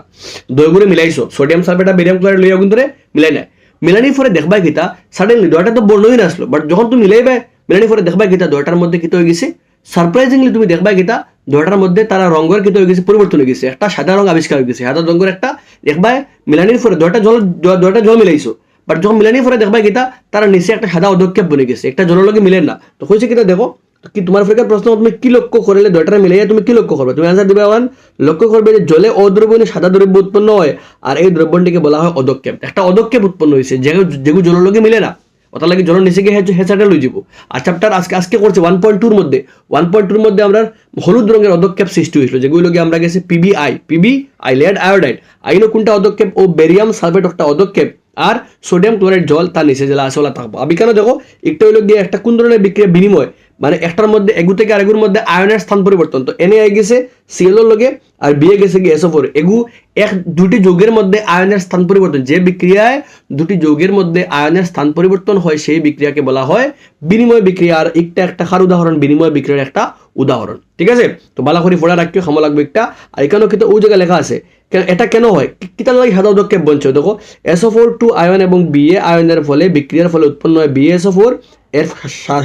দইগুলো মিলাইছো, সোডিয়াম সালফেট আর বেরিয়াম ক্লোরাইড লইয়া কিন্তু মিলাই নাই, মিলানির পরে দেখবা কিতা সাডেনলি দয়টা তো বর্ণহীন আসলো, বাট যখন তুমি মিলাইবে মিলানির পরে দেখবা কিতা দয়টার মধ্যে কিতা হয়ে গেছে, সারপ্রাইজিংলি তুমি দেখবা কিতা দয়টার মধ্যে তারা রঙের কিতা হয়ে গেছে, পরিবর্তন হয়ে গেছে, একটা সাদা রং আবিষ্কার হয়ে গেছে, সাদা রঙের একটা দেখবা মিলানির পরে দয়টা জল মিলাইছো, বাট যখন মিলানির পরে দেখবা কিতা তারা নিচে একটা সাদা অদক্ষেপ বনে গেছে, একটা জলের লগে মিলে না। তো হয়েছে কিতা দেখো, কি তোমার ফেকার প্রশ্ন, তুমি কি লক্ষ্য করলে দয়টারে মিলাইয়া তুমি কি লক্ষ্য করবে, তুমি আনসার দিবে ওয়ান, লক্ষ্য করবে যে জলে অদ্রবণী সাদা দ্রব্য উৎপন্ন হয়, আর এই দ্রব্যটিকে বলা হয় অদক্ষেপ। একটা অদক্ষেপ উৎপন্ন হয়েছে যেগুলো জলের লগে মিলে না, ওটার লাগে জলের নিচে গিয়ে হেসাটা লই যাব। আর চ্যাপ্টার আজকে করছে 1.2-র মধ্যে আমরা হলুদ রঙের অদক্ষেপ সৃষ্টি হয়েছিল, যেগুলো আমরা গেছে পিবিআই লেড আয়োডাইড, আইনো কোনটা অদক্ষেপ, ও বেরিয়াম সালফেট একটা অদক্ষেপ, আর সোডিয়াম ক্লোরাইড জল তার নিচে জেলা আছে ওলা থাকবো। আমি কেন দেখো একটা হইলো গিয়ে একটা কোন ধরনের বিক্রিয়া বিনিময়, মানে একটার মধ্যে এগু থেকে আরেগুর মধ্যে আয়নের স্থান পরিবর্তন। তো Na আই গেছে Cl এর লগে, আর B গেছে কি SO4, এগু দুটি যৌগের মধ্যে আয়নের স্থান পরিবর্তন, যে বিক্রিয়ায় দুটি যৌগের মধ্যে আয়নের স্থান পরিবর্তন হয় সেই বিক্রিয়াকে বলা হয় বিনিময় বিক্রিয়া। আর একটা খার উদাহরণ বিনিময় বিক্রিয়ার একটা উদাহরণ, ঠিক আছে। তো বালা করে পড়া রাখিও, খামা লাগবে একটা। আর এখানেও কিন্তু ওই জায়গায় লেখা আছে এটা কেন হয়, কিতার লাগে সাদা অদক্ষেপ বনছে। দেখো SO4 আয়ন এবং Ba আয়নের ফলে বিক্রিয়ার ফলে উৎপন্ন হয় BaSO4, এর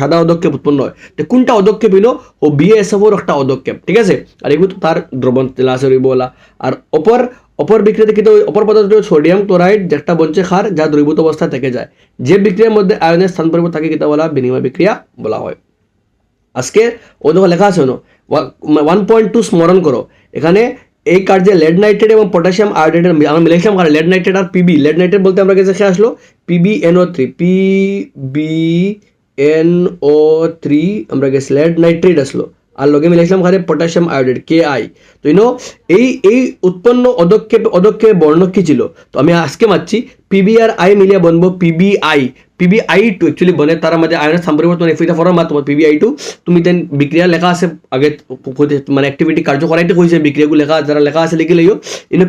সাদা অদক্ষেপ উৎপন্ন হয়। তো কোনটা অদক্ষেপ হইলো, ও BaSO4 একটা অদক্ষেপ, ঠিক আছে। আর এগুলো তার দ্রবণ তেলাসে বলা। আর অপর বিক্রিয়াতে কিন্তু অপর পদার্থ সোডিয়াম ক্লোরাইড, যেটা বনছে ক্ষার, যা দ্রবীভূত অবস্থায় থেকে যায়। যে বিক্রিয়ার মধ্যে আয়নের স্থান পরিবর্তন তাকে কিতা বলা, বিনিময় বিক্রিয়া বলা হয়। আজকে ও দেখো লেখা আছে 1.2 স্মরণ করো, এখানে এই কার্যে লেড নাইট্রেট এবং পটাশিয়াম আয়োডাইডের আমরা মিলাইছিলাম, কারণ লেড নাইট্রেট আর পিবি, লেড নাইট্রেট বলতে আমরা কাছে আসলো PbNO3 আমরা গেছি লেড নাইট্রেট আসলো, আর লগে মিলাইছিলাম খালি পটাশিয়াম আয়োডাইড KI। তো এই উৎপন্ন অদক্ষেপে বর্ণ কি ছিল? তো আমি আজকে মারছি PBr মিলিয়ে বনবো PBI2 অ্যাকচুয়ালি বনে তার মধ্যে আয়নের স্থান পরিবর্তন এটা ফরার মাত্র PBI2 তুমি দেন বিক্রিয়া লেখা আছে আগে মানে অ্যাক্টিভিটি কার্যকরাইতে হয়েছে বিক্রিয়াগুলো লেখা যারা লেখা আছে লিখে লইও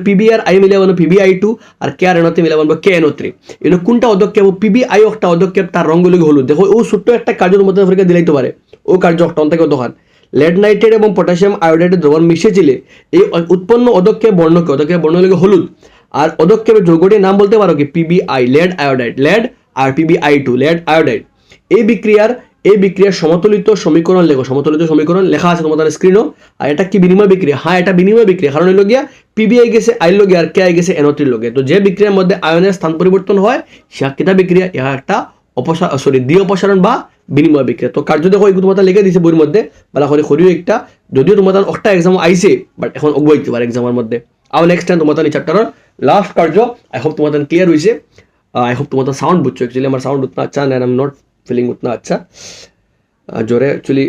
PBri মিলিয়ে বনবো PBI2 আর KRNO3 মিলিয়ে বনবো KNO3। কোনটা অদক্ষেপ PBI একটা অদক্ষেপ তার রঙগুলো হলুদ দেখো ও ছোট্ট একটা কার্যের মধ্যে আফ্রিকা দিলাইতে পারে ও কার্য অক্টন থেকে দোকান লেড নাইট্রেট এবং পটাশিয়াম আয়োডাইডের দ্রবণ মিশিয়েছিলে এই উৎপন্ন অদক্ষেপ বর্ণকে হলুদ। আর অদক্ষেপের যৌগটির নাম বলতে পারো কি PBI লেড আয়োডাইড লেড আর PBI2 লেড আয়োডাইড। এই বিক্রিয়ার সমতুলিত সমীকরণ লেখা আছে তোমাদের স্ক্রিনও। আর এটা কি বিনিময় বিক্রিয়া? হ্যাঁ এটা বিনিময় বিক্রিয়া, কারণ হইল গিয়া PBI গেছে আই লগে আর KI গেছে NO3 লগে। তো যে বিক্রিয়ার মধ্যে আয়নের স্থান পরিবর্তন হয় সে কিতা বিক্রিয়া? ইহা একটা দ্বি অপসারণ বা বিনিময় বিক্রিয়া। তো কার্য দেখো এগুলো তোমাদের লিখে দিছে বইয়ের মধ্যে বালা করে করিও একটা, যদিও তোমাদের একটা এক্সাম আইছে বাট এখন অগবইতে পারে এক্সামের মধ্যে। আর নেক্সট টাইম তোমাদের এই চ্যাপ্টারের লাস্ট কার্য আই হোপ তোমাদের ক্লিয়ার হয়েছে। आई होप तुम्हारा साउंड बुझो एक्चुअली हमारा साउंड उतना अच्छा नहीं, आई एम नॉट फीलिंग उतना अच्छा जोरे एक्चुअली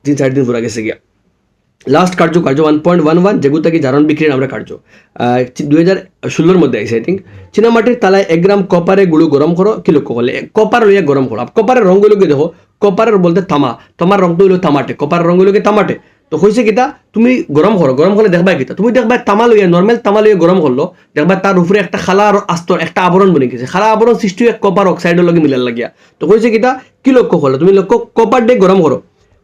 3-4 दिन पूरा कैसे गया। लास्ट कार्य 1.11 जेगुता की जारণ বিক্রিয়ার আমরা কার্য 2016 মধ্যে আইছে আই থিঙ্ক। চীনামাটির তালায় 1 গ্রাম কপারে গুঁড়ো গরম করো, কি লক্ষ্য করলে কপার লইয়া গরম করো। কপারের রঙগুলোকে দেখো, কপারের বলতে তামার রংটা হইলো তামাটে, কপারের রঙগুলোকে তামাটে। তো হয়েছে কিতা তুমি গরম করলে দেখবা কিতা তুমি দেখবা তামা লইয়া নর্মাল তামা লইয়া গরম করলো দেখবা তার উপরে একটা খালা আস্তর একটা আবরণ বনে গেছে, খালা আবরণ সৃষ্টি হয়ে কপার অক্সাইডের লগে মিলার লাগিয়া। তো হয়েছে কিতা কি লক্ষ্য করলো তুমি কপার দিয়ে গরম করো,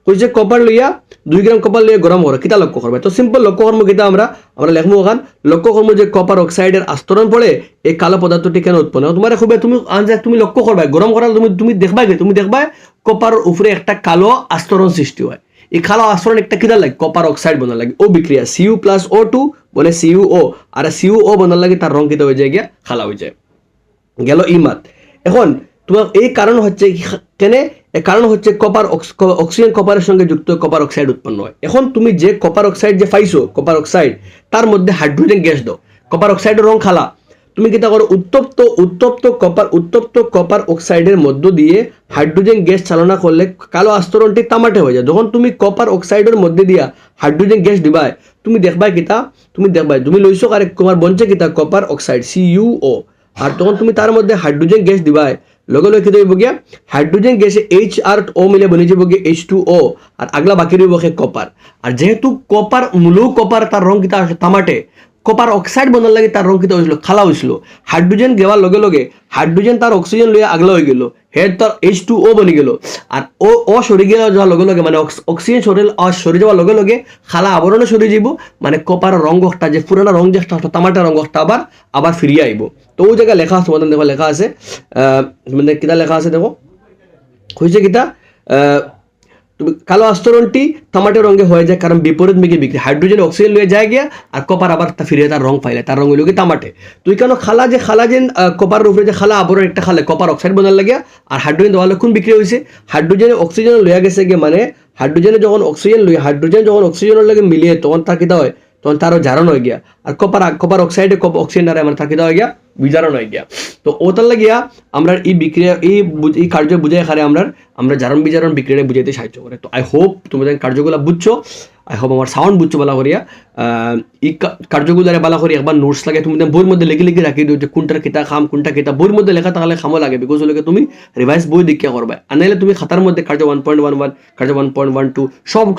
হয়েছে কপার লইয়া 2 গ্রাম কপার লইয়া গরম করো, কিতা লক্ষ্য করবে? তো সিম্পল লক্ষ্য কর্ম কিতা আমরা লেখবো ওখান লক্ষ্য কর্ম যে কপার অক্সাইডের আস্তরণ পড়ে এই কালো পদার্থটি কেন উৎপন্ন হয়। তোমার খুবই তুমি লক্ষ্য করবে গরম করার তুমি দেখবা কপার উপরে একটা কালো আস্তরণ সৃষ্টি হয়। এই কালো আস্তরণ একটা কিনা লাগে কপার অক্সাইড বনার লাগে ও বিক্রিয়া Cu+O2 বলে CuO আর CuO বনার লাগে তার রং কিতা হয়ে যায় গিয়া খালা হয়ে যায় গেল ই মাত। এখন তোমার এই কারণ হচ্ছে কেনে কারণ হচ্ছে কপার অক্সিজেন কপারের সঙ্গে যুক্ত কপার অক্সাইড উৎপন্ন হয়। এখন তুমি যে কপার অক্সাইড যে পাইছো কপার অক্সাইড তার মধ্যে হাইড্রোজেন গ্যাস দাও, কপার অক্সাইডের রং খালা, তুমি কিতা করো উত্তপ্ত কপার অক্সাইডের মধ্য দিয়ে হাইড্রোজেন গ্যাস চালনা করলে কালো আস্তরণটি তামাটে হয়ে যায়। যখন তুমি কপার অক্সাইডের মধ্যে দিয়া হাইড্রোজেন গ্যাস দিবাই তুমি দেখবা তুমি লইছো আরে তোমার বঞ্চে কিতা কপার অক্সাইড CuO আর তখন তুমি তার মধ্যে হাইড্রোজেন গ্যাস দিবাই লগে লগে কি হইব গিয়া হাইড্রোজেন গ্যাসে HRO মিলে বনে যাব গিয়ে H2O আর আগলা বাকি রইব কপার। আর যেহেতু কপার মূল কপার তার রং কিতা তামাটে কপার অক্সাইড বনার লাগে তার রং কিতা হয়েছিল খালা হয়েছিল। হাইড্রোজেন দেওয়ার লগে লগে হাইড্রোজেন তার অক্সিজেন লইয়া আগলা হয়ে গেল, হেড তার H2O বনে গেল আর ও সরে গেলে যাওয়ার লগে লগে মানে অক্সিজেন সরে যাওয়ার লগে লগে খালা আবরণে সরে যাব মানে কপার রঙটা যে পুরানো রং যে তামাটা রঙটা আবার ফিরিয়ে আইব। তো ওই জায়গায় লেখা আছে তোমাদের দেখো লেখা আছে মানে কিতা লেখা আছে দেখো হয়েছে কিতা তুমি কালো আস্তরণটি তামাটে রঙে হয়ে যায় কারণ বিপরীতমুখী বিক্রিয়া হাইড্রোজেন অক্সিজেন লয়ে যায় গিয়া আর কপার আবার ফিরে তার রং পাইলে তার রং হইল গিয়ে তামাটে। তুই কেন খালা যে কপারের উপরে যে খালা আবরণ একটা খালে কপার অক্সাইড বনার লাগিয়া আর হাইড্রোজেন দেওয়ালে কোন বিক্রিয়া হয়েছে হাইড্রোজেন অক্সিজেন লইয়া গেছে গিয়ে মানে হাইড্রোজেন যখন অক্সিজেনের লগে মিলিয়ে তখন তার কিতা হয় তখন তারও জারণ হয়ে গিয়া আর কপার অক্সাইডে অক্সিজেন দ্বারা আমার তার কিতা হয়ে গিয়া বিজারণ হয়ে গিয়া। তো ওটার লাগিয়া আমরা এই বিক্রিয়া এই কার্য বুঝাই হারে আমরা জারণ বিজারণ বিক্রিয়া বুঝাইতে সাহায্য করে। তো আই হোপ তোমাদের কার্যগুলা বুঝছো, আই হোপ আমার সাউন্ড বুঝছো বালা করিয়া এই কার্যগুলারে বালা করি একবার নোটস লাগে তুমি বইয়ের মধ্যে লিখে রাখি দিও যে কোনটার কিতা খাম কোনটা কিতা বইয়ের মধ্যে লেখা তাহলে খামো লাগে বিকজ হলে তুমি রিভাইজ বই দেখিয়া করবা আনাইলে তুমি খাতার মধ্যে কার্য 1.11 কার্য 1.12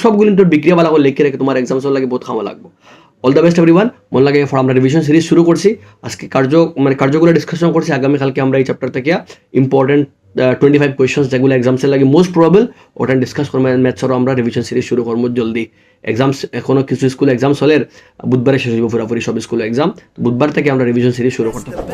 সবগুলো তোর বিক্রিয়া বালা করে লিখে রেখে তোমার এক্সাম লাগে বহুত খামো লাগবো। All the best everyone. মন লাগে আমরা রিভিশন সিরিজ শুরু করছি আজকে কার্যগুলো ডিসকাশন করছি আগামীকালকে আমরা এই চ্যাপ্টার থেকে ইম্পর্টেন্ট 25 কোয়েশ্চেন্স যেগুলো এক্সামসের লাগে মোস্ট প্রবাবল ওটা ডিসকাস করবো। ম্যাথসেরও আমরা রিভিশন সিরিজ শুরু করবো জলদি। এক্সামস এখনো কিছু স্কুল এক্সাম চলের বুধবারে শেষ হইব পুরোপুরি সব স্কুল এক্সাম, বুধবার থেকে আমরা রিভিশন সিরিজ শুরু করতে পারবো।